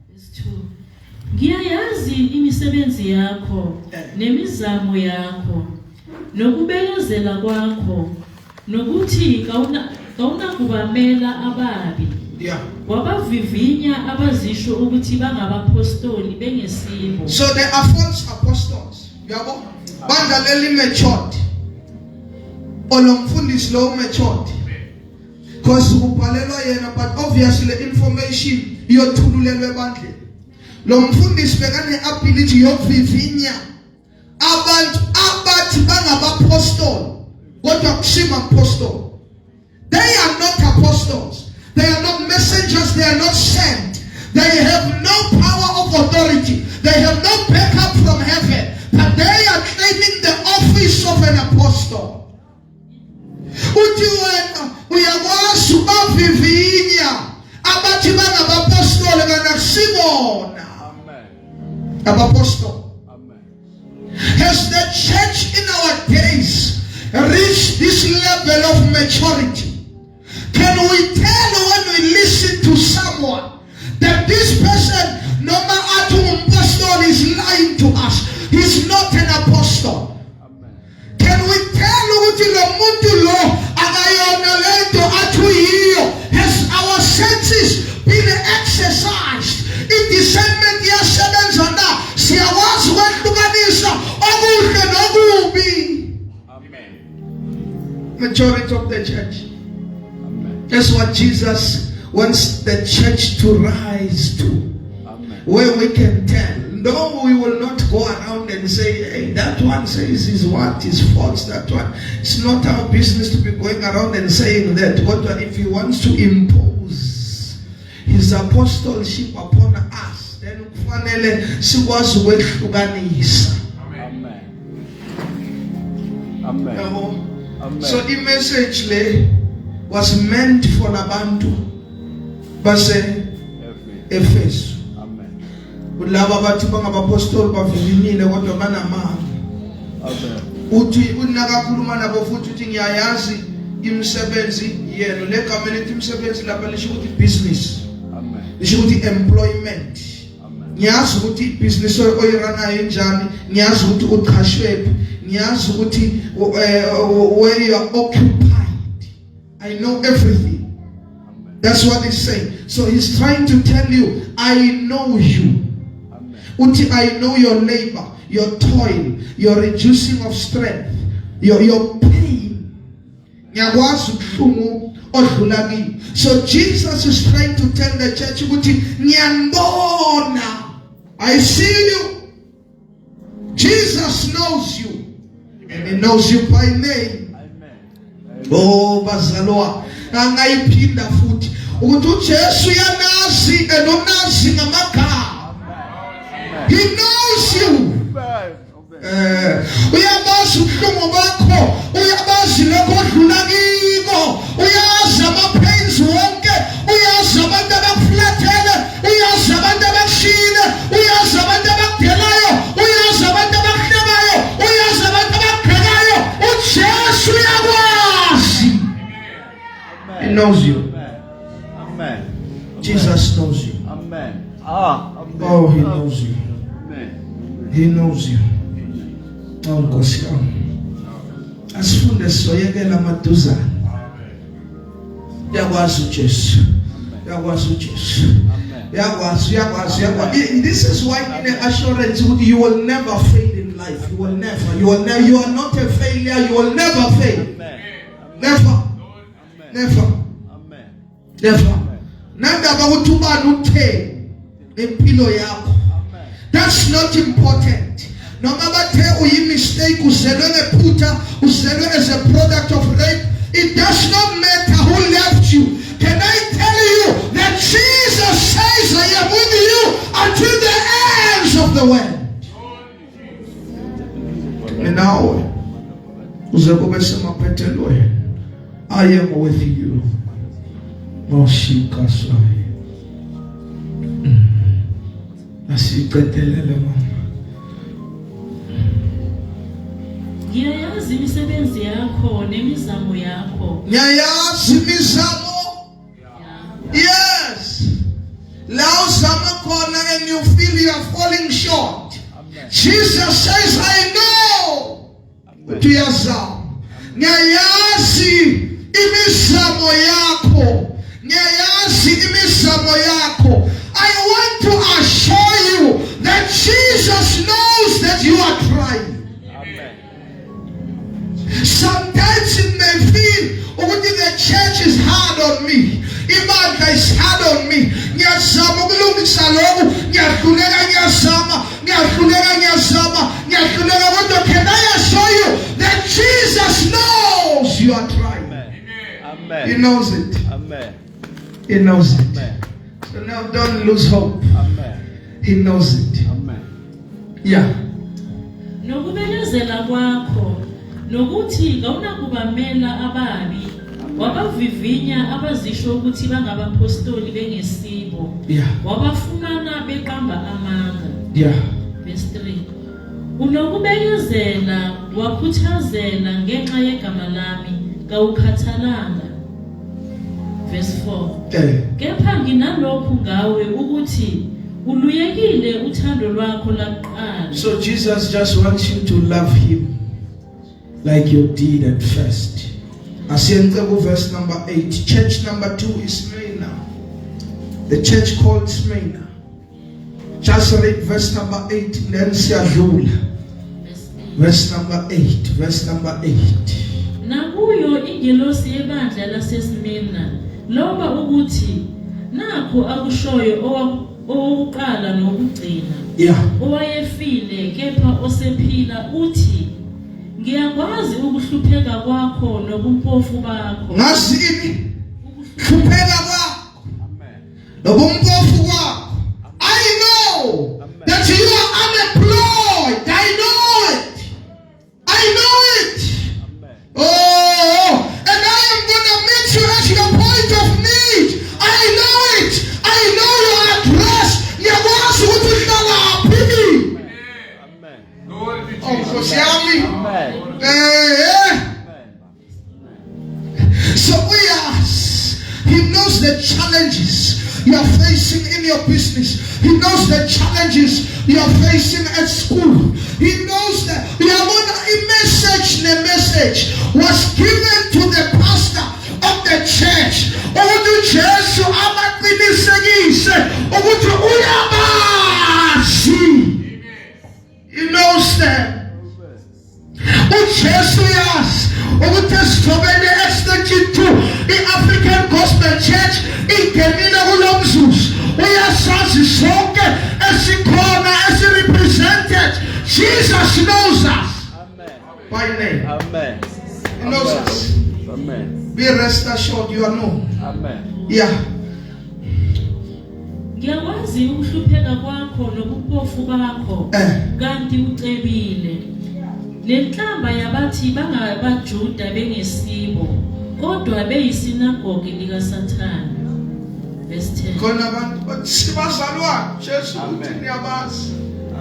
Verse 2. Ngiyayazi imisebenzi yakho nemizamo yakho nokubekezela kwakho nokuthi kawunakubamela ababi. Yeah. Wabavivinya abazisho ukuthi bangabapostoli bengesibo. So there are false apostles. Yabo? Banda leli matured. Olomfundisi lo matured. Because ubhalelwa yena, but obviously information yothululelwe bandle. Lo mfundisi bekane ability yokuvivinya abantu abathi bangabapostoli kodwa kusima apostoli. They are not apostles. They are not messengers. They are not sent. They have no power of authority. They have no backup from heaven. But they are claiming the office of an apostle. Uthi wena uyakwazi ubavivinya abathi bangabapostoli banakusibona. Amen. Abapostoli. Amen. Has the church in our days reached this level of maturity? Can we tell when we listen to someone that this person, no matter who apostle, is lying to us? He's not an apostle. Amen. Can we tell what the mundo lo agayonaleto atuio? Has our senses been exercised in discernment? Yes, seven si awas wentukanisa oguhle nogubi. Amen. Majority of the church. Amen. That's what Jesus wants the church to rise to. Amen. Where we can tell. No, we will not go around and say, hey, that one says is what is false, that one. It's not our business to be going around and saying that. But if he wants to impose his apostleship upon us, then kufanele sikwazi ukwehlukanisa. Amen. Amen. Amen. So the message was meant for abantu base Efesu. Amen. Kulaba bathi bangabapostoli bavivinyile kodwa banamanga. Amen. Uthi unakakhuluma nabo futhi uthi ngiyayazi imisebenzi yenu. Le gama lethi imisebenzi lapha lisho ukuthi business. Amen. Lisho ukuthi employment. Amen. Ngiyazi ukuthi business oyiranayo njani, ngiyazi ukuthi uqhashwephi, ngiyazi ukuthi where you are occupied. I know everything. Amen. That's what he's saying. So he's trying to tell you, I know you. Amen. Uti, I know your labor, your toil, your reducing of strength, your pain. So Jesus is trying to tell the church, Uti, I see you. Jesus knows you. And he knows you by name. Oh, bazalwa angayiphinda futhi ukuthi uJesu yanazi enonazi ngamagama. He knows you. Uyabazi ubuhlungu bakho, uyabazi lokho odlula kiko, uyazi ama-pains wonke, uyazi abantu abakuflathele, uyazi abantu abakushile, uyazi abantu abakudelayo, uyazi abantu abakuhlebayo, uyazi abantu abakugqekayo. uJesu uyakwazi. He knows you. Amen. Jesus knows you. Amen. Amen. Oh, he knows you. Amen. He knows you. Oh, Nkosi yami. Asifunde soyekela maduzane. Yakwazi uJesu. Yakwazi uJesu. Yakwazi. This is why in the assurance you will never fail in life. You will never. You are not a failure. You will never fail. Never. Never. Amen. Never. Nandaba utubani uthe empilo yakho. That's not important. No matter uyi mistake, uzelwe ngephutha, uzelwe as a product of rape, it does not matter who left you. Can I tell you that Jesus says, I am with you until the ends of the world. And now, uze kube semaphethelweni. I am with you. Moshika sayi. Asiqedelele mama. Ngiyayazi imisebenzi yakho nemizamo yakho. Ngiyayazi imizamo. Yes. Lao zama khona and you feel you are falling short. Jesus says, I know. Tuyazama. Ngiyayazi imizamo yakho. Ngiyayazi imizamo yakho. I want to assure you that Jesus knows that you are trying. Sometimes it may feel the church is hard on me. Imandla is hard on me. Ngiyazama ukulungisa lokhu, ngiyahluleka ngiyazama, kodwa can I assure you that Jesus knows you are trying. Amen. He knows it. Amen. He knows it. Amen. So now don't lose hope. Amen. He knows it. Amen. Yeah. Nokubekezela kwakho nokuthi awunakubamela ababi wabavivinya abazisho ukuthi bangabapostoli bengesibo. Yeah. Wabafumana beqamba amanga. Yeah. Verse 3. Unokubekezela wakhuthazela ngenxa yegama lami kawukhathalanga. Verse 4. Kepha nginalokhu ngawe ukuthi uluyekile uthando lwakho laqala. So Jesus just wants you to love him like you did at first. Asiyenze ku verse number 8. Church number 2 is Smyrna. The church called Smyrna. Just read verse number 8 and then siyadlula. Verse number 8. Verse number 8. Nakuyo ingelosi yebandla laseSmyrna loba ukuthi nakho akushoyo owokuqala nokugcina. Yeah. Owayefile kepha osephila uthi ngiyakwazi ukuhlupheka kwakho nobumpofu bakho. Ngazi ini hlupheka kwakho nobumpofu kwakho. I know that you are unemployed. I know it. I know it. Oh, and I am going to meet you at your point of need. I know it. I know your address. Ngiyakwazi ukuthi uhlala aphi. Amen. Oh, Nkosi yami. Amen. So yes, he knows the challenges you are facing in your business. He knows the challenges you are facing at school. He knows that a message was given to the pastor of the church. He knows that. African Gospel Church ingenile kulomzuzu uyasazi sonke esikhona esirepresented. Jesus knows us. Amen. By name. Amen. He knows us. Amen. Be rest assured you are known. Amen. Yeah. Ngiyakwazi ukuhlupheka kwakho nobumpofu bakho kanti ucebile. Lenhlamba yabathi bangabaJuda bengesibo kodwa beyisinagoge likaSathane. Verse 10. Khona abantu bathi bazalwa Jesu uthi niyabazi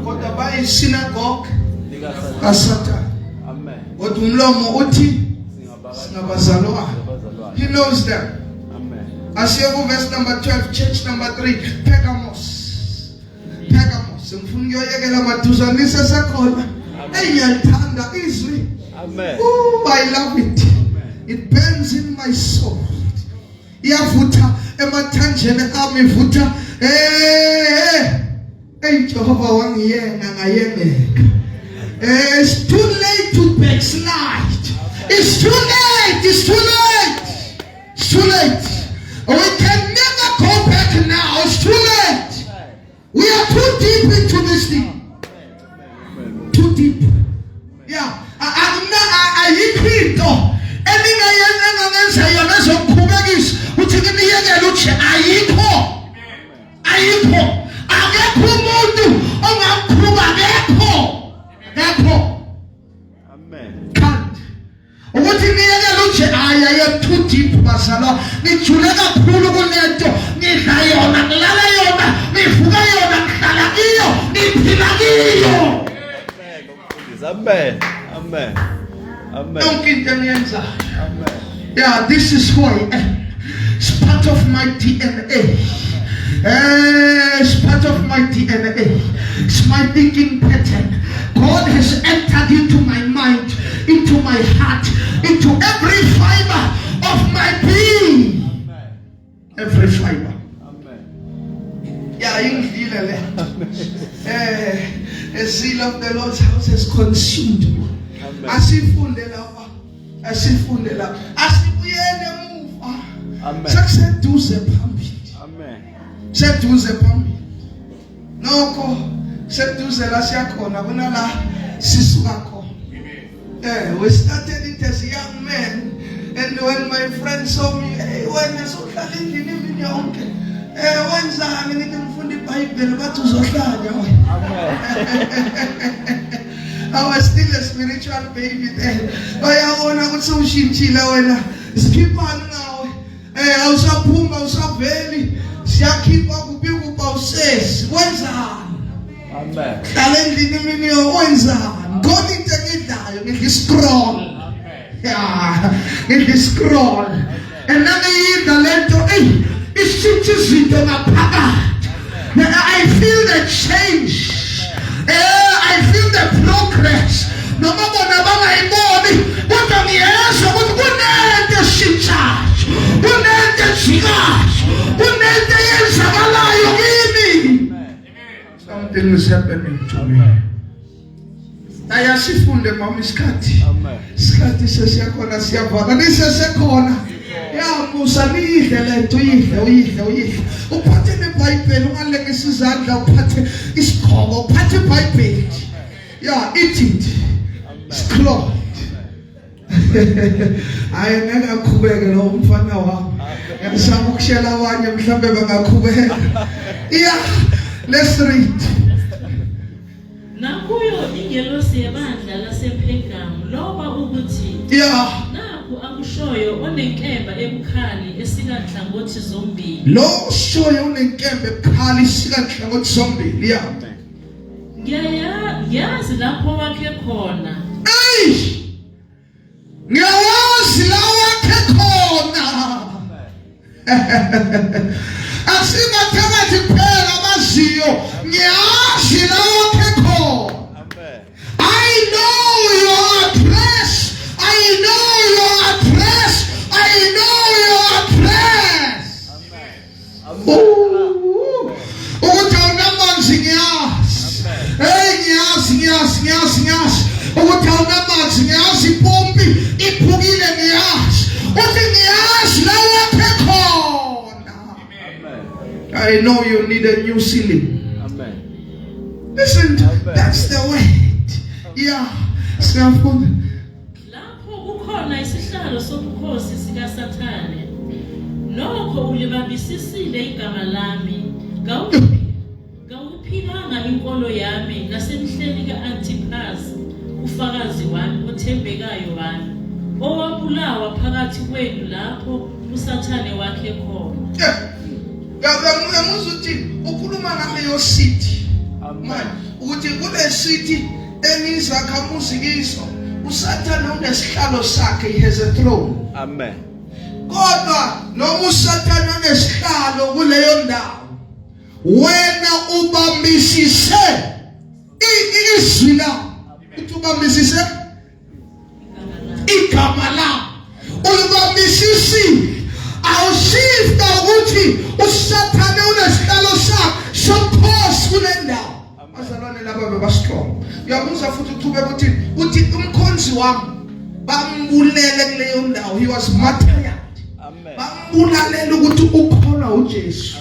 kodwa bayisinagoge kaSathane. Amen. Kodwa umlomo uthi singabazalwa. He knows them. Amen. Asiye ku verse number 12, church number 3, Pergamos. Ngifuna ukuyoyekela maduzanisa sakhona. Ngiyalithanda izwi. Amen. Oh, I love it. It burns in my soul. Iyavutha emathanjeni ami vutha. Jehova wangiyenga ngayengeka. It's too late to backslide. It's too late. It's too late. It's too late. We can never go back now. It's too late. We are too deep into this thing. Too deep. Yeah. Ayikho eningayenza yona zokukhubekisa uthi ngiyekela uthi ayikho. Akekho umuntu ongakhubeka akekho. Amen. Can't. bazalwa ngijule kakhulu kunento ngidla yona ngilala yona ngivuka yona ngihlala kiyo ngiphila kiyo. Amen. Amen. Amen. Yonke into engiyenzayo. Amen. Yeah, this is who I am. It's part of my DNA. It's part of my DNA. It's my thinking pattern. God has entered into my mind, into my heart, into every fiber of my being. Amen. Every fiber. Amen. Yeah, you feel it. The zeal of the Lord's house has consumed me. Amen. Asifunde lapha. Asibuyele emuva. Amen. Sekuseduze phambili. Amen. Seduze phambili. Nokho seduze la siyakhona kunala sisuka khona. We started it as young men, and when my friends saw me, hey, wena sohlala endlini imini yonke. Wenzani ngithi ngifunda iBhayibheli bathi uzohlanya wena. Amen. I was still a spiritual baby then. Bayabona ukuthi ushintshile wena. Sikhipani nawe. Awusaphuma awusaveli. Siyakhipha kuphi kupha usesi. Wenzani? Amen. Hlala endlini imini wenzani? Khona into engidlayo ngidla-scroll. Yeah, ngidla-scroll. And nangiyidla lento ishintsha izinto ngaphakathi. I feel the change. I feel the progress. Noma bona bangayiboni kodwa ngiyezwa ukuthi kunento eshintshayo, kunento ejikayo, kunento eyenzakalayo kimi. Something is happening to me. Ayasifunde mama isikhathi. Amen. Isikhathi sesiyakhona siyavala nisesekhona. Yamusa nidle lento uyidle. Uphathe neBhayibheli ungalengisa izandla uphathe isigqoko uphathe iBhayibheli. Yeah, eat it. Scroll. Hayi ngeke aqhubeke lo mfana wami. Ngiyasaba ukushela abanye mhlambe bangaqhubeka. Yeah, let's read. Nakuyo ingelosi yebandla lasePergamu loba ukuthi Yeah. naku akushoyo onenkemba ebukhali esikanhlangothi zombili. Lo shoyo unenkembe ebukhali sikanhlangothi zombili. Yeah. Ngiyazi lapho wakhe khona. Ngiyawazi la wakhe khona. Asimathakathi kuphela abaziyo. Ngiyazi la wakhe khona. Amen. I know your address. I know your address. I know your address. Amen. Ukuthi awunamanzi ngiyazi. Hey ngiyazi. Ukuthi awunamanzi ngiyazi ipompi iphukile ngiyazi. Uthi ngiyazi la wakhe khona. Amen. I know you need a new ceiling. Amen. Listen, that's the word. Yeah. Siyafunda. Lapho kukhona isihlalo sobukhosi sikaSathane. Nokho ulibambisisile igama lami. Ngawuphikanga inkolo yami nasemhleni kaAntipas, ufakazi wami othembekayo wami, owabulawa phakathi kwenu lapho uSathane wakhe khona. Ngamuzuthi ukhuluma ngaleyo city. Amen. Ukuthi kule city enizakhamuzi kiso uSathane unesihlalo sakhe, he has a throne. Amen. Kodwa noma uSathane unesihlalo kuleyo ndawo, wena ubambisise izwi la, uthi ubambisise igama la, ulibambisisi. Awushifta ukuthi uSathane unesihlalo sakhe somkhosi kule ndawo. Bazalwane laba bebastrong. Uyabuza futhi uthube uthi umkhonzi wami bambulele kuleyo ndawo, he was martyred. Amen. Bambulalela ukuthi ukhona uJesu.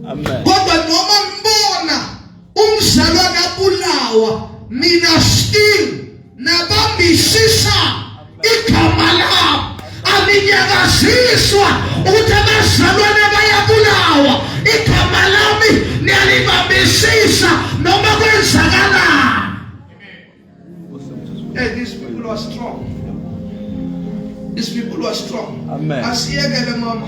Amen. Kodwa noma ngibona umzalwane abulawa, mina still nabambisisa igama lami. Alinyakaziswa ukuthi abazalwane bayabulawa, igama lami niyalibambisisa noma kwenzakalani. Hey, these people are strong. These people were strong. Amen. Asiyekele mama.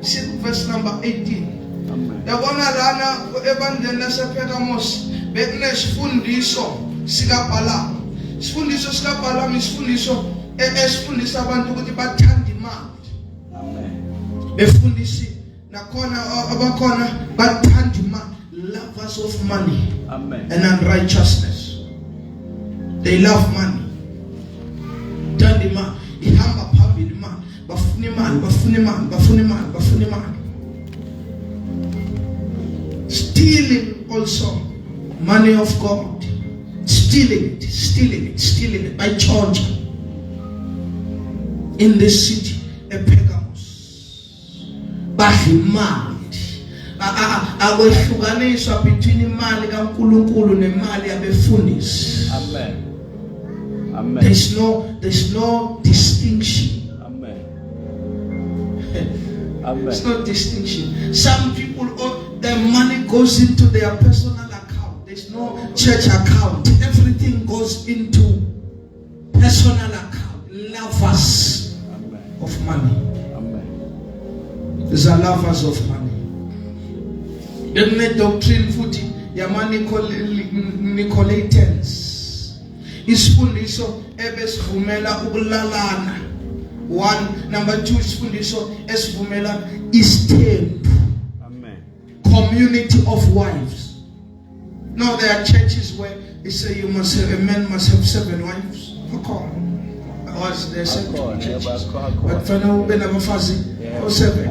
See verse number 18. Amen. Yabona lana ebandleni lasePergamos bekunesifundisho sikaBalaam. Isifundisho sikaBalaam isifundisho esifundisa abantu ukuthi bathanda imali. Amen. Befundisi nakhona abakhona bathanda imali, lovers of money. Amen. And unrighteousness. They love money. Thanda imali, ihamba phambili imali, bafuna imali, bafuna imali, bafuna imali, bafuna imali. Stealing also money of God. Stealing it by church in this city, Pergamos. Bahimali. Akwehlukaniswa between imali kaNkulunkulu nemali yabefundisi. Amen. Amen. There's no distinction. Amen. Amen. There's no distinction. Some people, their money goes into their personal account. There's no church account. Everything goes into personal account. Lovers of money. Amen. These are lovers of money. The doctrine futhi yama Nicolaitans. Isifundiso ebesivumela ukulalana. 1, number 2, isifundiso esivumela isithembu. Amen. Community of wives. Now there are churches where they say a man must have 7 wives. How come? Was there 7 churches? But for now, we never fuzzy or 7.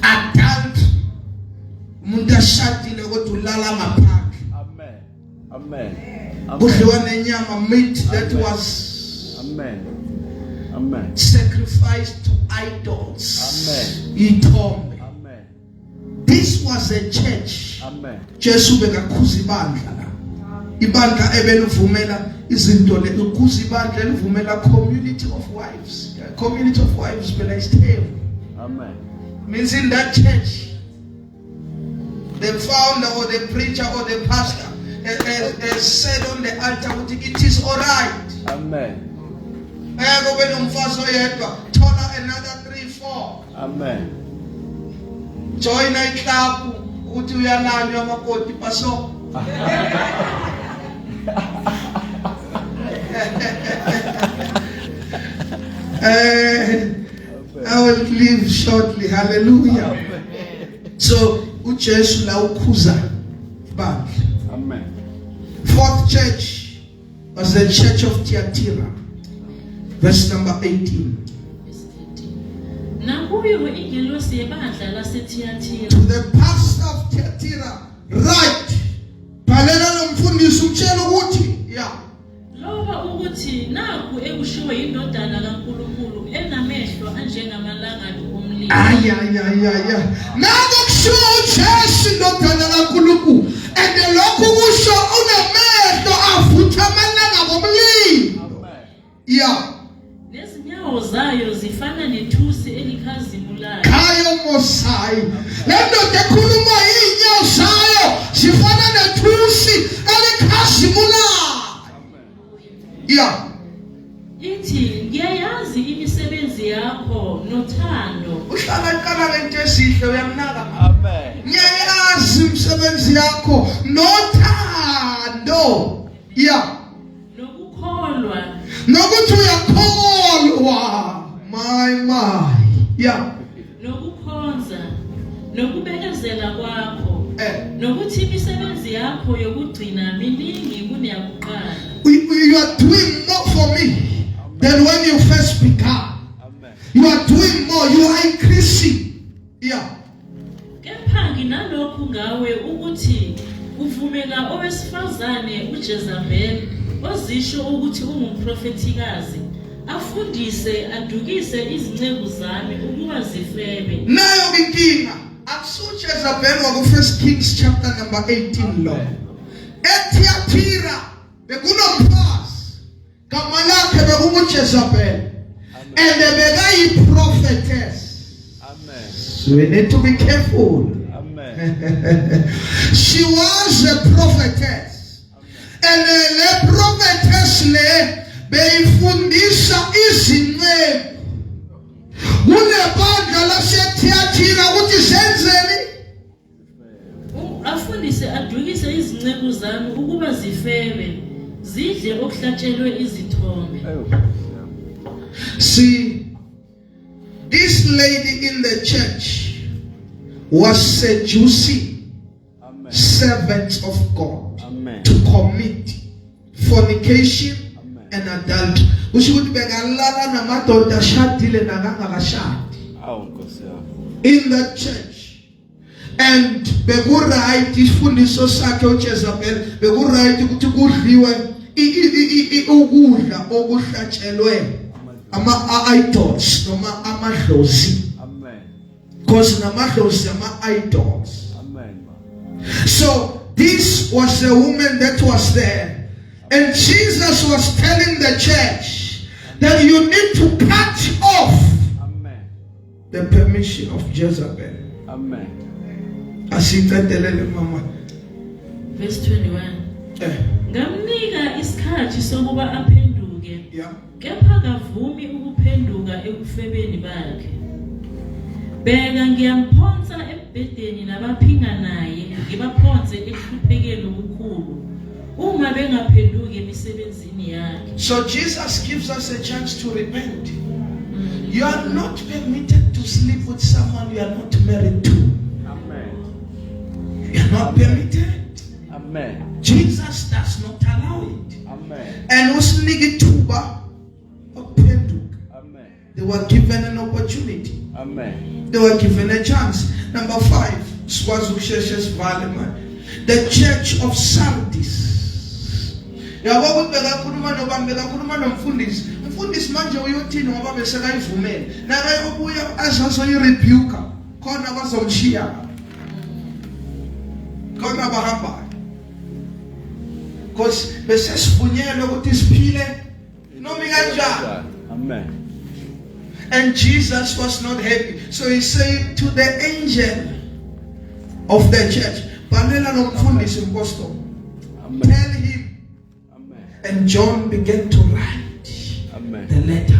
Adult mundashadile kodwa ulala ngaphandle. Amen. Amen. Kudliwa nenyama meat that was sacrificed to idols. Amen. Ithombe. Amen. This was a church. Amen. Jesu bekakhuza ibandla la. Ibandla ebelivumela izinto lekhuza ibandla elivumela community of wives. Community of wives bela isithembu. Amen. Means in that church, the founder or the preacher or the pastor has said on the altar, it is all right. Amen. Tola another 3, 4. Amen. Join a club. Uti uyalanywa makoti paso. I will leave shortly. Hallelujah. Amen. So, uJesu la ukhuza bandla. Amen. 4th church was the church of Thyatira. Verse number 18. Nakuyo ingelosi yebandla laseThyatira. To the pastor of Thyatira, write. Bhalela nomfundisi umtshela ukuthi, yeah. Loba ukuthi naku ekushiwo indodana kaNkulunkulu enamehlo anjengamalangana omlilo. Naku kushiwo uJesu indodana kaNkulunkulu and lokhu kusho unamehlo avutha amalangana omlilo. Amen. Yeah. Nezinyawo zayo zifana nethusi elikhazimulayo. Kayo Mosai. Lento ekhuluma inyawo zayo zifana nethusi elikhazimulayo. Yeah. Ithi ngiyayazi imisebenzi yakho nothando. Uhlala ngento esihle uyamnaka. Amen. Ngiyayazi imisebenzi yakho nothando. Yeah. Nokukholwa. Nokuthi uyakholwa. My. Yeah. Nokukhonza. Nokubekezela kwakho. Nokuthi imisebenzi yakho yokugcina miningi kuneyakuqala. You are doing more for me than when you first began. Amen. You are doing more. You are increasing. Yeah. Kepha nginalokhu ngawe ukuthi uvumela owesifazane uJezebeli ozisho ukuthi ungumprofetikazi afundise adukise izinceku zami ukuba zifebe. Nayo inkinga akusuche Jezebeli wa 1 Kings chapter number 18 lo. eThyatira bekunomfazi gama lakhe bekunguJezebeli and bekayi prophetess. Amen. So we need to be careful. Amen. She was a prophetess and le prophetess le beyifundisa izinceku kunebandla laseThiatira ukuthi zenzeni afundise adukise izinceku zami ukuba zifebe zidle okuhlatshelwe izithombe. See, this lady in the church was seducing servants of God to commit fornication and adultery. Kusho ukuthi bekalala namadoda ashadile nakangakashadi in the church. And bekuright isifundiso sakhe uJezebel bekuright ukuthi kudliwe ukudla okuhlatshelwe ama-idols noma amadlozi. Because namadlozi ama-idols. So this was a woman that was there, and Jesus was telling the church that you need to cut off the permission of Jezebel. Asitatelele mama. Verse 21. Ngamnika isikhathi sokuba aphenduke. Kepha kavumi ukuphenduka ekufebeni bakhe. Beka ngiyamphonsa ebhedeni nabaphinga naye, ngibaphonse ekuhluphekeni okukhulu uma bengaphenduki emisebenzini yakhe. So Jesus gives us a chance to repent. You are not permitted to sleep with someone you are not married to. You are not permitted. Jesus does not allow it. And usinike ithuba ophenduka. They were given an opportunity. They were given a chance. Number 5, the church of Sardis. Yabo bekakhuluma nobambekakhuluma nomfundisi. Umfundisi manje uyothini ngoba besekayivumele. Naye obuya azoyirebuke khona bazomshiya. Khona bahamba. Because besesivunyelwe ukuthi siphile noma kanjani. Amen. And Jesus was not happy. So he said to the angel of the church, Balela nomfundisi imposto. Tell him. And John began to write the letter.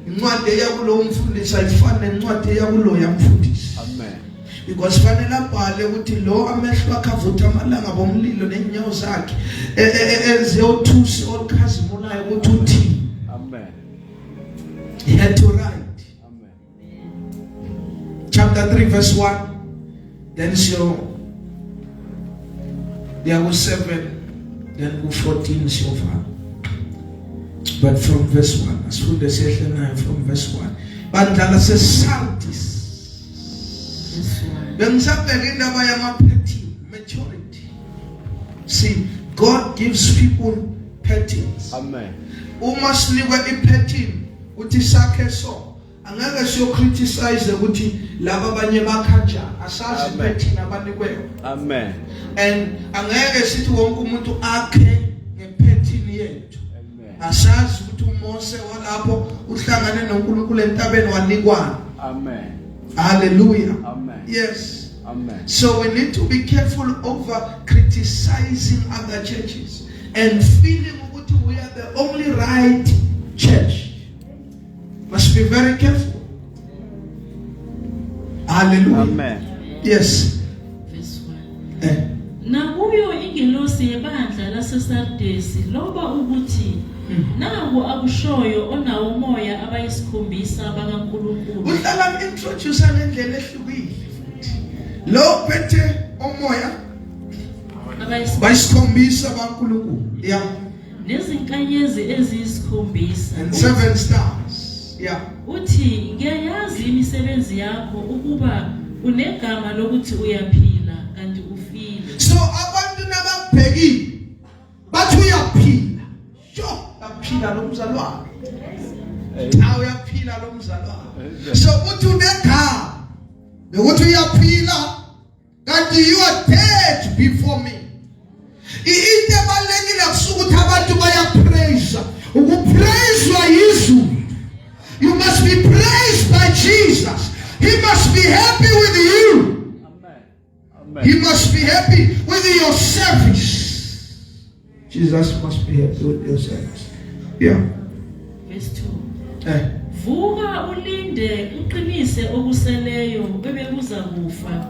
Incwadi yakulo umfundisi ayifane incwadi yakulo yamfundisi. Because fanele abhale ukuthi lo amehlo akhavutha amalanga bomlilo nenyawo zakhe eziyothusi olukhazimulayo ukuthi uthi. He had to write. Chapter 3 verse 1. Then so there was 7. Then go 14 so far. But from verse 1. As soon as from verse 1. Bandala says Sardis. Maturity. See, God gives people patterns. Almost never a pattern. Uthi sakhe so angeke siyo criticize ukuthi laba abanye bakhaja asazi pattern abanikweyo. And angeke sithi wonke umuntu akhe ngepattern yethu. Asazi ukuthi uMose walapho uhlangane noNkulunkulu entabeni wanikwana. Hallelujah. Yes. So we need to be careful over criticizing other churches and feeling ukuthi we are the only right church. Must be very careful. Hallelujah. Amen. Yes. Verse 1. Nakuyo ingelosi yebandla laseSardesi loba ukuthi nawo akushoyo onawo umoya abayisikhombisa bakaNkulunkulu. Uhlala introduce ngendlela ehlukile. Lo phethe umoya abayisikhombisa bakaNkulunkulu. Yeah. Nezinkanyezi eziyisikhombisa. And 7 stars. Yeah. Uthi ngiyayazi imisebenzi yakho ukuba unegama lokuthi uyaphila kanti ufile. So abantu nababheki bathi uyaphila. Sho, uyaphila lo mzalwane. Uyaphila lo mzalwane. So uthi unegama lokuthi uyaphila kanti you are dead before me. Into ebalekile kusukuthi abantu bayapraise. Ukupraise yizu. You must be praised by Jesus. He must be happy with you. He must be happy with your service. Jesus must be happy with your service. Yeah. Verse 2. Eh. Vuka ulinde uqinise okuseleyo bebekuza kufa.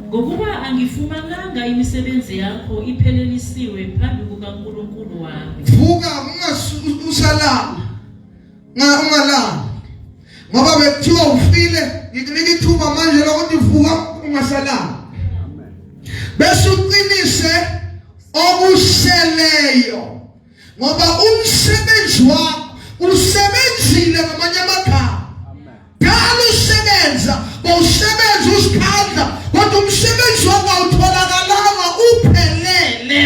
Ngokuba angifumananga imisebenzi yakho iphelelisiwe phambi kukaNkulunkulu wami. Vuka ungasalala. Ungalala. Ngoba bekuthiwa ufile, ngikunika ithuba manje lokuthi vuka ungasalala. Amen. Bese uqinise okuseleyo. Ngoba umsebenzi wakho usebenzile ngamanye amagama. Amen. Dala usebenza, usebenza usikhandla, kodwa umsebenzi wakho awutholakalanga uphelele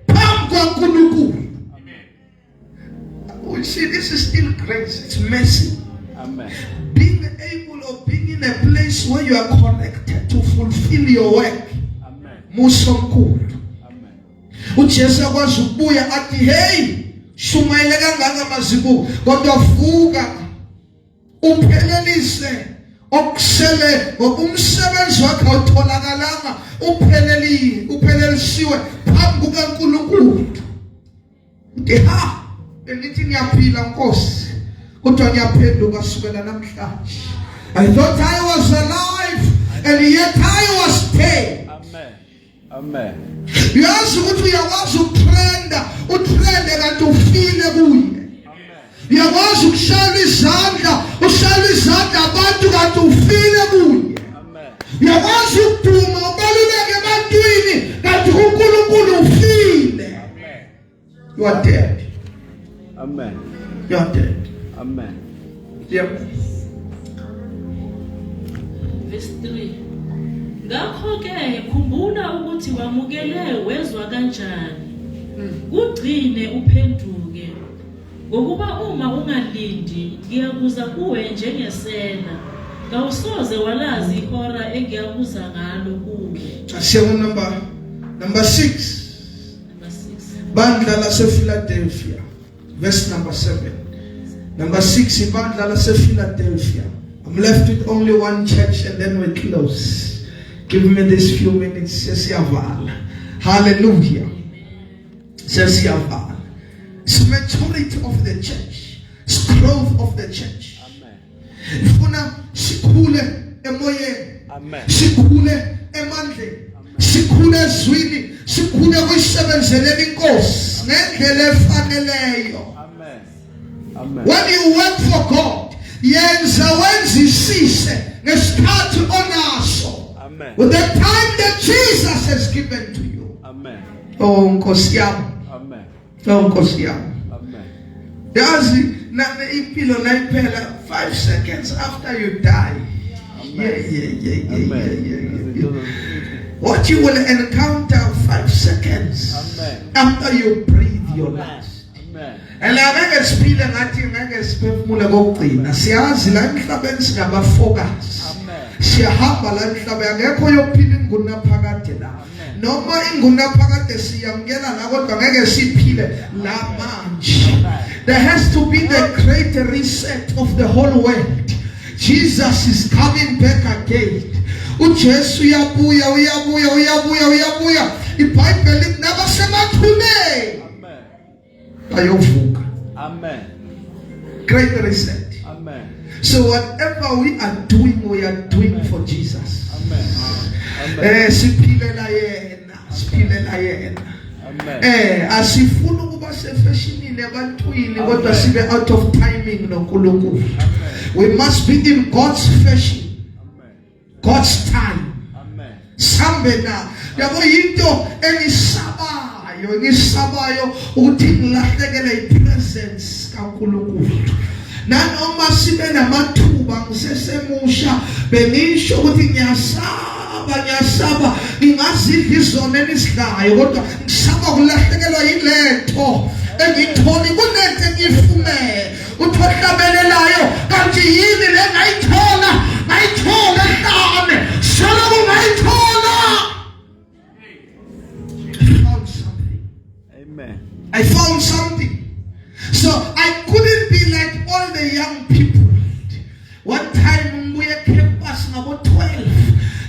phambi kaNkulunkulu. We see this is still grace, it's mercy. Amen. Being able or being in a place where you are connected to fulfill your work. Amen. Musa mkhulu. Amen. uJesu akwazi ukubuya athi hey shumayele kangaka mazibuko kodwa vuka uphelelise okusele ngoba umsebenzi wakhe awutholakalanga uphelelisiwe phambi kukaNkulunkulu. Benithi ngiyaphila Nkosi kodwa ngiyaphenduka kusukela namhlanje. I thought I was alive and yet I was dead. Amen. Amen. Yazi ukuthi uyakwazi ukutrenda kanti ufile kuye. Uyakwazi ukushaya izandla abantu kanti ufile kuye. Amen. Uyakwazi ukuduma ubaluleke ebantwini kanti uNkulunkulu ufile. Amen. You are dead. Amen. You are dead. Amen. Yep. Verse 3. Ngakho-ke khumbula ukuthi wamukele wezwa kanjani. Kugcine uphenduke. Ngokuba uma ungalindi ngiyakuza kuwe njengesela. Ngawusoze walazi ihora engiyakuza ngalo kuwe. Asiya number 6. Number 6. Bandla lasePhiladelphia. Verse number 7. Number 6 ibandla lasePhiladelphia. I'm left with only one church and then we close. Give me these few minutes. Sesiyavala. Hallelujah. Sesiyavala. It's maturity of the church. It's growth of the church. Amen. Funa sikhule emoyeni. Amen. Sikhule emandleni. Sikhule ezwini. Sikhule kuyisebenzele inkosi ngendlela efaneleyo. Amen. Amen. When you work for God, yenza wenzisise ngesikhathi onaso. Amen. With the time that Jesus has given to you. Amen. Oh Nkosi yami. Amen. Oh Nkosi yami. Amen. Yazi na impilo nayiphela 5 seconds after you die. Yeah. What you will encounter 5 seconds Amen. after you breathe your last. Amen. And angeke siphile ngathi ngeke siphefumule kokugcina. Siyazi la emhlabeni singaba focus. Amen. Siyahamba la emhlabeni ngekho yophila inguna phakade la. Noma inguna phakade siyamkela la kodwa ngeke siphile la manje. There has to be the great reset of the whole world. Jesus is coming back again. uJesu uyabuya. iBhayibheli lithi nabasemathuneni Amen. bayovuka. Amen. Great reset. Amen. So whatever we are doing for Jesus. Amen. Amen. Siphilela yena. Amen. Asifuna ukuba sefashionini ebantwini kodwa sibe out of timing noNkulunkulu. We must be in God's fashion. Amen. God's time. Amen. Sambe na yabo yinto engisabayo ukuthi ngilahlekele ipresence kaNkulunkulu. Nanoma sibe namathuba ngisesemusha bengisho ukuthi ngiyasaba ngingazidla izona esidlayo kodwa ngisaba kulahlekelwa yilento engitholi kunento engifumele uthohlabelelayo kanti yini le ngayithola ehlane solo ngayithola. Amen. I found something. So I couldn't be like all the young people. One time we were campus number 12.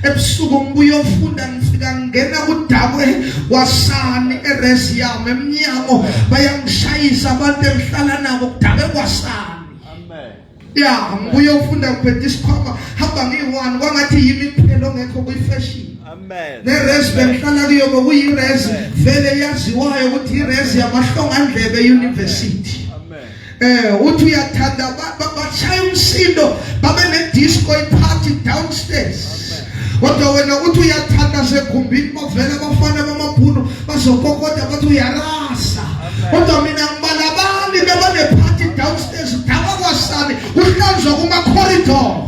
ebusuku ngibuye ufunda ngifika ngena kudakwe wasani eresi yami emnyango bayangishayisa abantu engihlala nabo kudakwe kwasani. Amen. Ya ngibuye ufunda ngiphethe isikhwama hamba ngiyi-1 kwangathi yimi kuphela ongekho kwi-fashion. Amen. Neresi bengihlala kuyo bokuyiresi vele yaziwayo ukuthi iresi yamahlongandlebe university. Uthi uyathanda bashaya umsindo babe ne-disco party downstairs. Kodwa wena uthi uyathanda sekhumbini bavela abafana bamabhunu bazokokoda bathi uyarasa. Kodwa mina ngibala abanye bebane-party downstairs daba kwasani uhlanzwa kuma-corridor.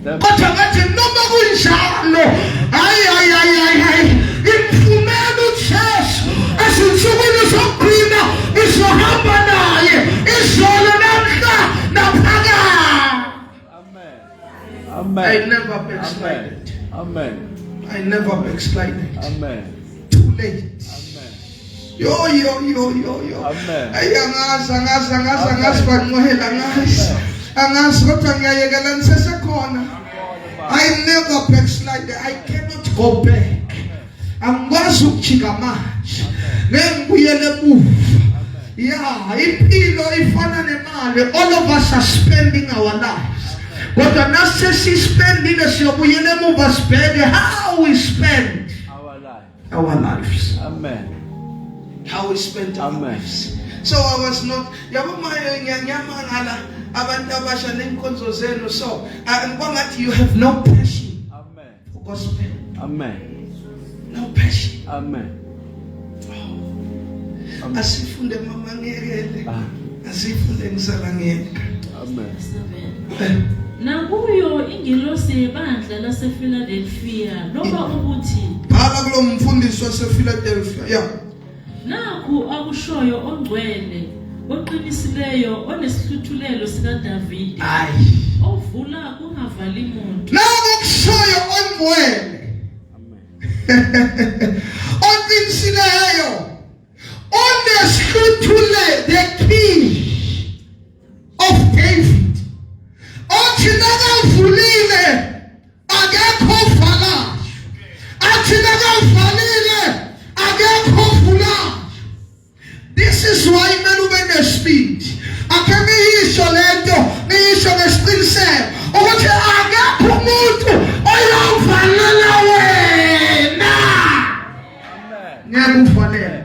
Kodwa ngathi noma kunjalo hayi imfumela uJesu ezinsukwini zokugcina izohamba naye izolo namhla naphakade. Amen. I never backslided. Amen. I never backslided. Amen. Too late. Amen. Yo. Amen. Angazi banqohela angazi kodwa ngiyayekela nisesekhona. I never backslided. I cannot go back. Angikwazi ukujika manje. Ngengibuyele emuva. Yeah, impilo ifana nemali. All of us are spending our lives. Kodwa nasesispendile siyobuyela emuva sibheke how we spend our lives. Amen. How we spend our lives. So I was not ngiyamangala abantu abasha nenkonzo zenu so ngibangathi you have no passion. Amen. For gospel. Amen. No passion. Amen. Asifunde mama ngiyekele. Asifunde ngisalangeka. Amen. Nakuyo ingilosi yebandla lasePhiladelphia noma ukuthi bhala kulo mfundisi wasePhiladelphia yeah. Nakhu akushoyo ongcwele oqinisileyo onesihluthulelo sika David ovula kungavali umuntu. Nakhu kushoyo ongcwele oqinisileyo onesihluthulelo the king of David. Othi nakavulile akekho vala. Athi nakavalile akekho vula. This is why melu speed. Ake ngiyisho lento ngiyisho ngesiqiniseko ukuthi akekho umuntu oyavalela wena. Ngiyakuvhalela.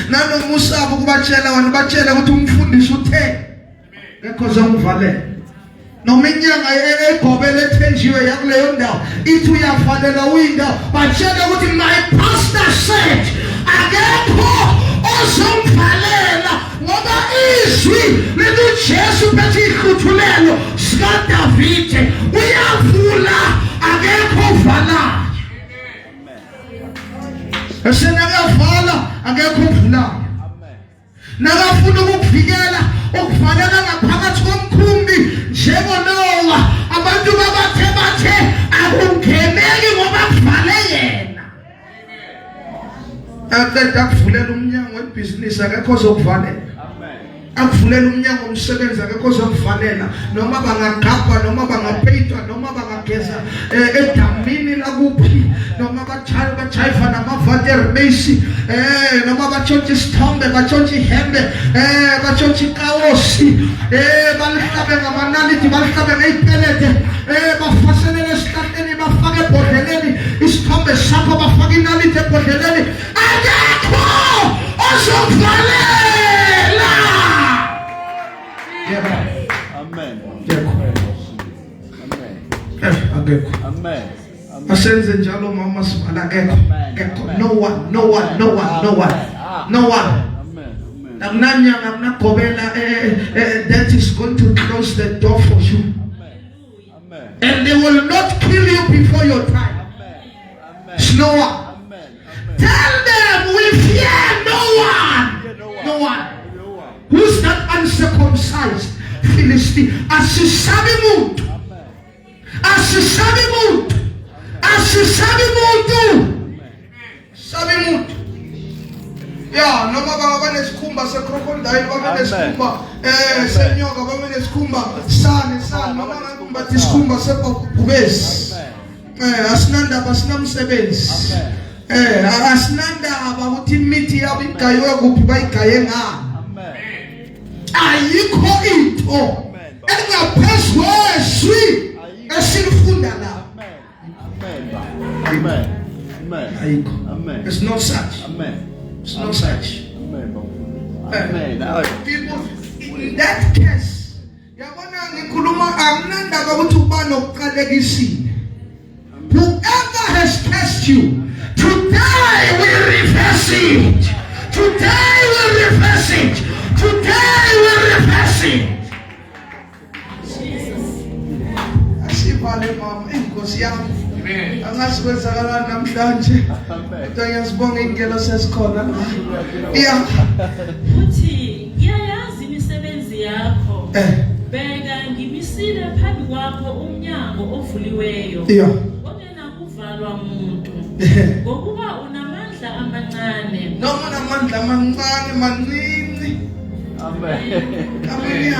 Nanomusabo kubatshela wena batshela ukuthi umfundisi uthe ngekho zongivalela. Noma inyanga egobele ethenjiwe yakuleyo ndawo ithi uyavalela uyindawo batshela ukuthi my pastor said akekho ozongivalela ngoba izwi likaJesu bethi ihluthulelo sika David uyavula akekho vala. Esenakavala akekho uvulayo. Nakafuna ukukuvikela ukuvaleka ngaphakathi komkhumbi njengoNoah abantu bathe akungeneki ngoba kuvale yena. Aqeda kuvulela umnyango webhizinisi akekho ozokuvalela. Akuvulela umnyango omsebenzi akekho ozokuvalela noma bangagabha noma bangapeyitwa noma bangageza edamini lakuphi noma bachayiva namavater base noma batshontshe isithombe batshontshe ihembe batshontshe ikawosi balihlabe ngamanalithi balihlabe ngeyipelede bafaselele esihlahleni bafake ebhodleleni isithombe sakho bafake inalithi ebhodleleni akekho ozokuvalela. Amen. Amen. Asenze njalo mama sibala akekho. No one. Akunanyanga that is going to close the door for you. And they will not kill you before your time. Noah. Tell them we fear no one. Who's that uncircumcised Philistine? Asisabi muntu. Yeah, noma baba nesikhumba secrocodile, baba nesikhumba senyoka, baba nesikhumba sane noma ngakumbathi isikhumba sebhubesi. Asinandaba sinamsebenzi. Asinandaba ukuthi imithi yabo igaywe kuphi bayigaye ngani. Ayikho into engaphezulu kweswi esilifunda la. Amen. Ayikho. Amen. It's not such. Amen. It's not such. Amen. Amen. People, in that case, yabona ngikhuluma amnandaba ukuthi uba nokuqalekisile. Whoever has cursed you, today we reverse it. Today we reverse it. Today we reverse it. Jesus. Asibale mama, inkosi yami. Angasikwenzakalani namhlanje. Kodwa ngiyazibonga ingelo sesikhona. Yeah. Uthi ngiyayazi imisebenzi yakho. Beka ngimisile phambi kwakho umnyango ovuliweyo. Yeah. Ongenakuvalwa umuntu. Ngokuba unamandla amancane. Noma unamandla amancane mancane. Amen. Amen.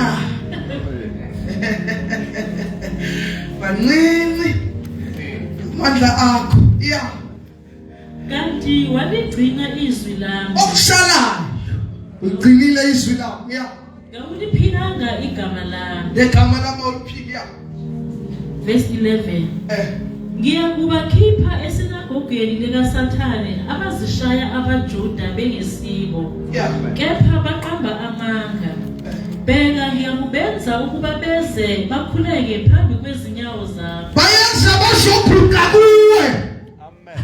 Mancane. Mandla akho. Yeah. Kanti waligcina izwi lami. Okusalayo. Ugcinile izwi lami. Yeah. Ngawuliphilanga igama lami. Legama lami uliphila. Verse 11. Ngiyakubakhipha esinagogeni likaSathane abazishaya abaJuda bengesiko. Yeah. Kepha baqamba amanga. Beka ngiyakubenza ukuba beze bakhuleke phambi kwezinyawo zakho. Bayenza bazokhuluka kuwe. Amen.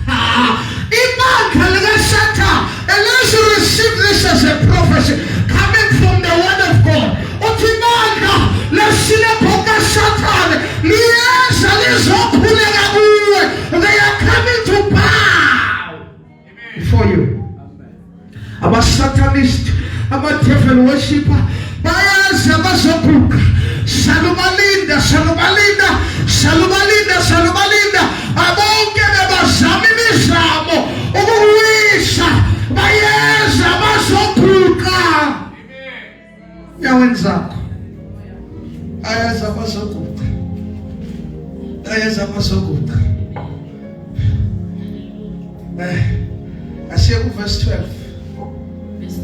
Imandla likaSathane, and as you receive this as a prophecy coming from the word of God. Uthi imandla lesilaphoka Sathane liyeza lizokhuleka kuwe. They are coming to bow before you. Aba-Satanist, aba-devil worshipper, bayaza bazokhuluka. Salubalinda, salubalinda, salubalinda, salubalinda. Abonke bebazama imizamo ukuwisa bayeza bazokhuluka. Yawenzakho. Ayeza bazokhuluka. Ayeza bazokhuluka. Asiye ku verse 12. Verse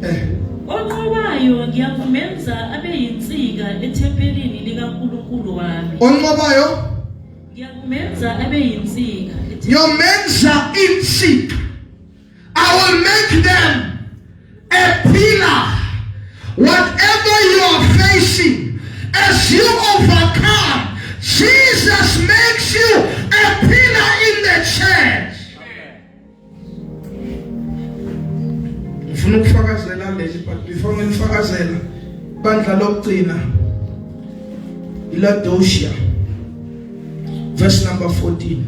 12. Onqobayo ngiyakumenza abe yinsika ethempelini likaNkulunkulu wami. Onqobayo Ngiyakumenza abe yinsika. yomenza insika. I will make them a pillar. Whatever you are facing, as you overcome, Jesus makes you a pillar in the church. Ngifuna ukufakazela lezi, but before ngifakazela bandla lokugcina iLaodicea verse number 14.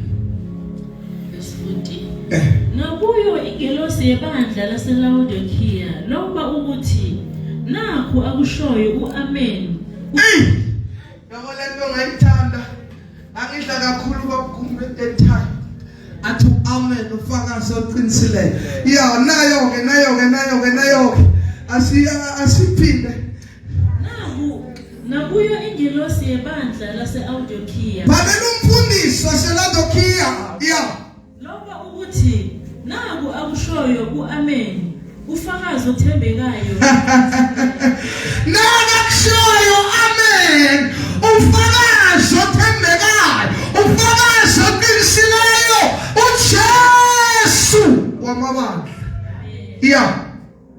Verse 14. Nakuyo ingelosi yebandla laseLaodicea loba ukuthi nakho akushoyo uAmen. Yabo lento ngayithanda, angidla kakhulu kakhulu at time. Athi amen ufakazi oqinisile. Yeah, nayo ke. Asiphinde. Nakuyo ingelosi yebandla laseLaodicea. Balela umfundisi waseLaodicea. Yeah. Loba ukuthi naku akushoyo uAmen, ufakazi othembekayo. Nakushoyo amen, ufakazi othembekayo, ufakazi oqinisileyo, uJesu wamabandla. Yeah.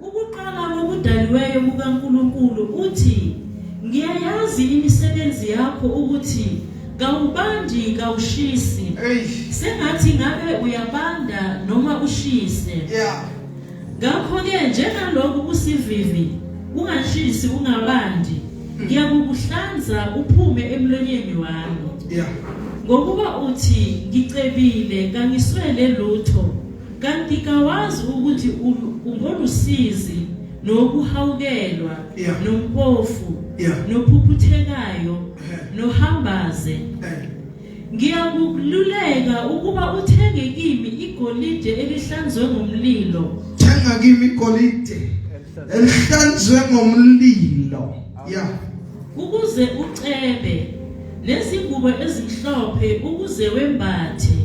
Ukuqala kokudaliweyo kukaNkulunkulu uthi ngiyayazi imisebenzi yakho ukuthi kawubandi kawushisi. Sengathi ngabe uyabanda noma ushise. Yeah. Ngakho ke njengalokho kusivivi ungashisi ungabandi ngiyakukuhlanza uphume emlonyeni wami. Yeah. Ngokuba uthi ngicebile kangiswele lutho kanti kawazi ukuthi ungolusizi nokuhawukelwa nompofu nophuphuthekayo nohambaze. Ngiyakululeka ukuba uthenge kimi igolide elihlanzwe ngomlilo. Thenga thenga kimi igolide elihlanzwe ngomlilo. Yeah. ukuze ucebe nezingubo ezimhlophe ukuze wembathe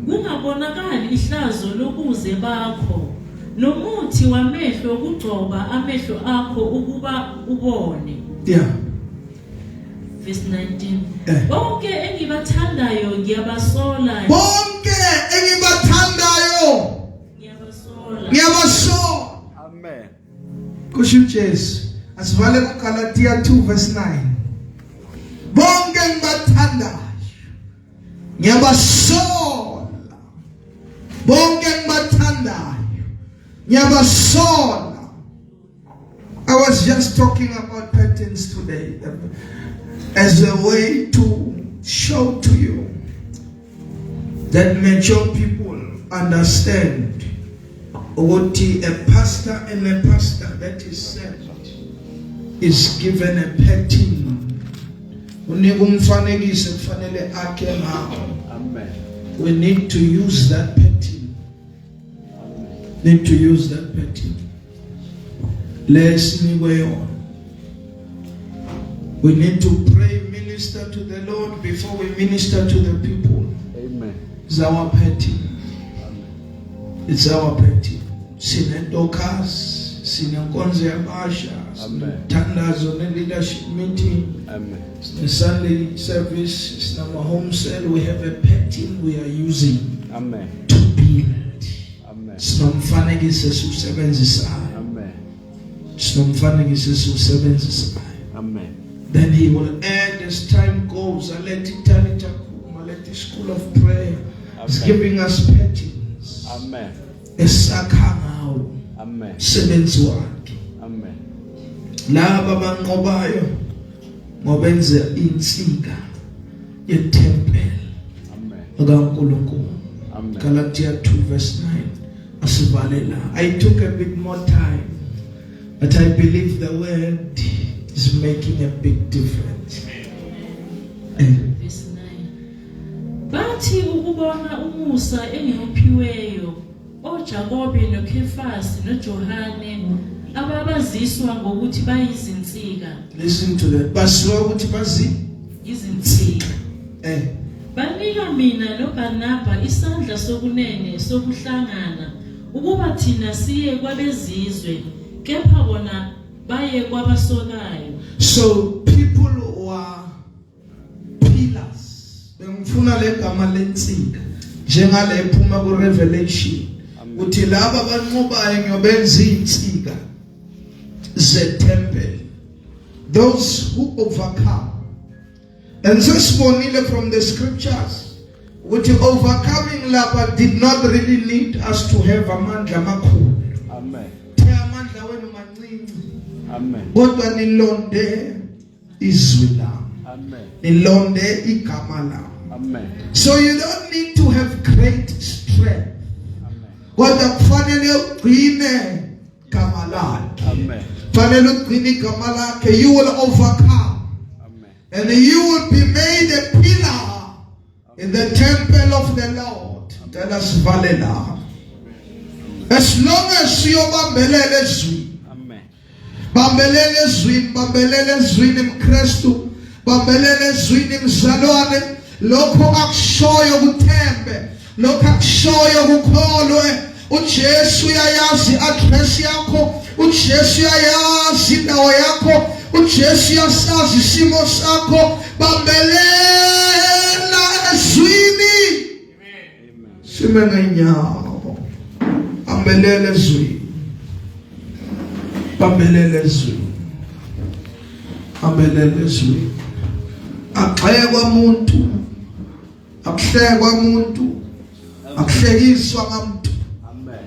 kungabonakali ihlazo lokuze bakho nomuthi wamehlo ukugcoba amehlo akho ukuba ubone. Yeah. Verse 19. Bonke engibathandayo ngiyabasola. Bonke engibathandayo ngiyabasola. Amen. Kusho uJesu. Asivale kuGalatia 2 verse 9. Bonke engibathandayo ngiyabasola. Bonke engibathandayo ngiyabasola. I was just talking about patterns today as a way to show to you that mature people understand what a pastor and a pastor that is sent is given a pattern. Amen. We need to use that pattern. Need to use that pattern. Let's move on. We need to pray, minister to the Lord before we minister to the people. Amen. It's our pattern. It's our pattern. Sinedokas, sinenkonzo yabasha, sinethandazo ne-leadership meeting. Amen. The Sunday service, it's our home cell. We have a pattern we are using. Amen. To build. Amen. Sinomfanekiso esiwusebenzisayo. Amen. Sinomfanekiso esiwusebenzisayo. Amen. Then he will add as time goes. Let the school of prayer is giving us patterns. Amen. Esakhangao. Amen. Sebenzi wakhe. Amen. Laba abanqobayo ngobenza insika yetempele. Amen. kaNkulunkulu. Amen. Galatia 2 verse 9. Asivalela. I took a bit more time, but I believe the word is making a big difference. Verse 9. Bathi ukubona umusa engiyophiweyo oJakobe noKefasi noJohane ababaziswa ngokuthi bayizinsika. Listen to that. Basiwa ukuthi bazi izinsika. Banika mina noBarnaba isandla sokunene sokuhlangana ukuba thina siye kwabezizwe kepha bona baye kwabasokayo. So people who are pillars. Bengifuna legama lensika njengale ephuma ku Revelation. Uthi laba abanqobayo ngiyobenza insika ze temple. Those who overcome. And so sponile from the scriptures. Uthi overcoming laba did not really need us to have amandla amakhulu. Amen. Amandla wenu mancinci. Amen. Kodwa nilonde izwi lami. Amen. Nilonde igama lami. Amen. So you don't need to have great strength. Amen. Kodwa kufanele ugcine igama lakhe. Amen. Kufanele ugcine igama lakhe. You will overcome. Amen. And you will be made a pillar in the temple of the Lord. Tell us valela. As long as you bambelele ezwini. Amen. Bambelele ezwini, bambelele ezwini mKristu, bambelele ezwini mzalwane, lokho akushoyo kuthembe, lokho akushoyo kukholwe. uJesu uyayazi address yakho, uJesu uyayazi indawo yakho, uJesu uyasazi isimo sakho. Bambelela ezwini. Amen. Sime ngenyawo. Bambelela ezwini. Bambelela ezwini. Bambelela ezwini. Akuhlekwa umuntu. Akuhlekwa umuntu. Akuhlekiswa ngamuntu. Amen.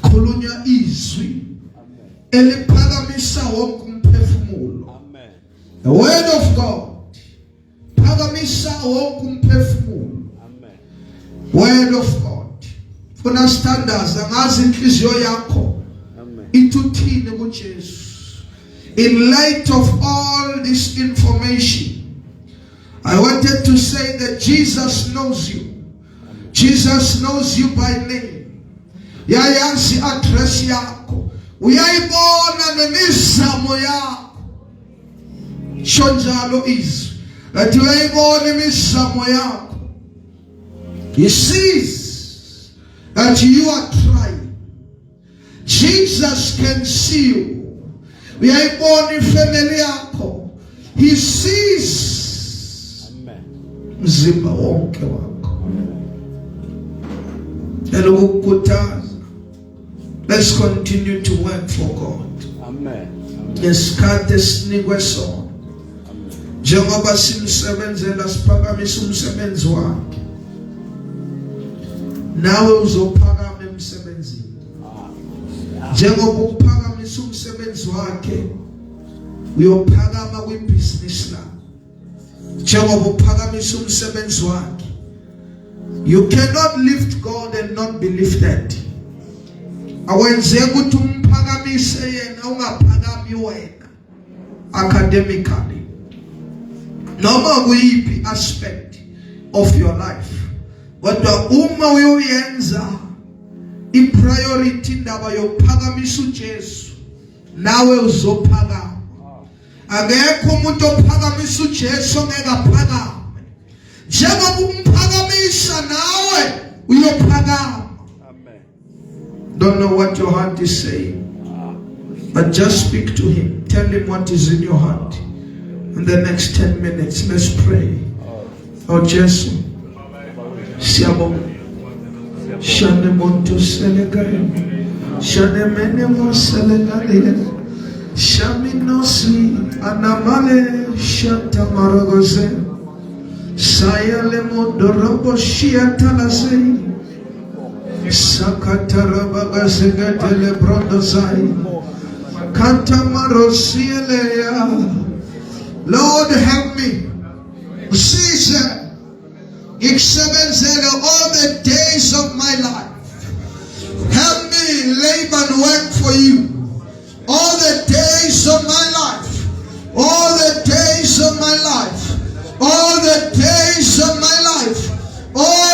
Khulunywa izwi Amen. eliphakamisa wonke umphefumulo. Amen. The word of God phakamisa wonke umphefumulo. Amen. Word of God. Funa standards angazi inhliziyo yakho Amen. ituthini kuJesu. In light of all this information, I wanted to say that Jesus knows you. Jesus knows you by name. uyayazi address yakho, uyayibona nemizamo yakho. Sho njalo izwi athi uyayibona imizamo yakho. He sees that you are trying. Jesus can see you. Uyayibona ifamily yakho. He sees mzimba wonke wakho. Elokukhuthaza. Let's continue to work for God. Amen. Ngesikhathi esinikwe sona. Njengoba simsebenzela siphakamisa umsebenzi wakhe. Nawe uzophakama emsebenzini. Njengoba uphakamisa umsebenzi wakhe, uyophakama kwibusiness lakho. Njengoba uphakamisa umsebenzi wakhe, you cannot lift God and not be lifted. Akwenzeki ukuthi umphakamise yena ungaphakami wena academically. Noma kuyiphi aspect of your life. Kodwa uma uyoyenza i-priority indaba yokuphakamisa uJesu, nawe uzophakama. Akekho umuntu ophakamisa uJesu ongeke aphakame. Njengoba umphakamisa nawe uyophakama. Don't know what your heart is saying, but just speak to him. Tell him what is in your heart. In the next 10 minutes, let's pray. Oh Jesus, Siamo, Shane Monto Selegay, Shane Menemo Selegay, Shaminosi, Anamale, Shanta Maragoze, Sayale Mondorobo Shiatalase, Sakatarabaga Segatele Brondosai, Kantamarosielea. Lord, help me. Caesar, all the days of my life. Help me labor and work for you. All the days of my life. All the days of my life. All the days of my life. All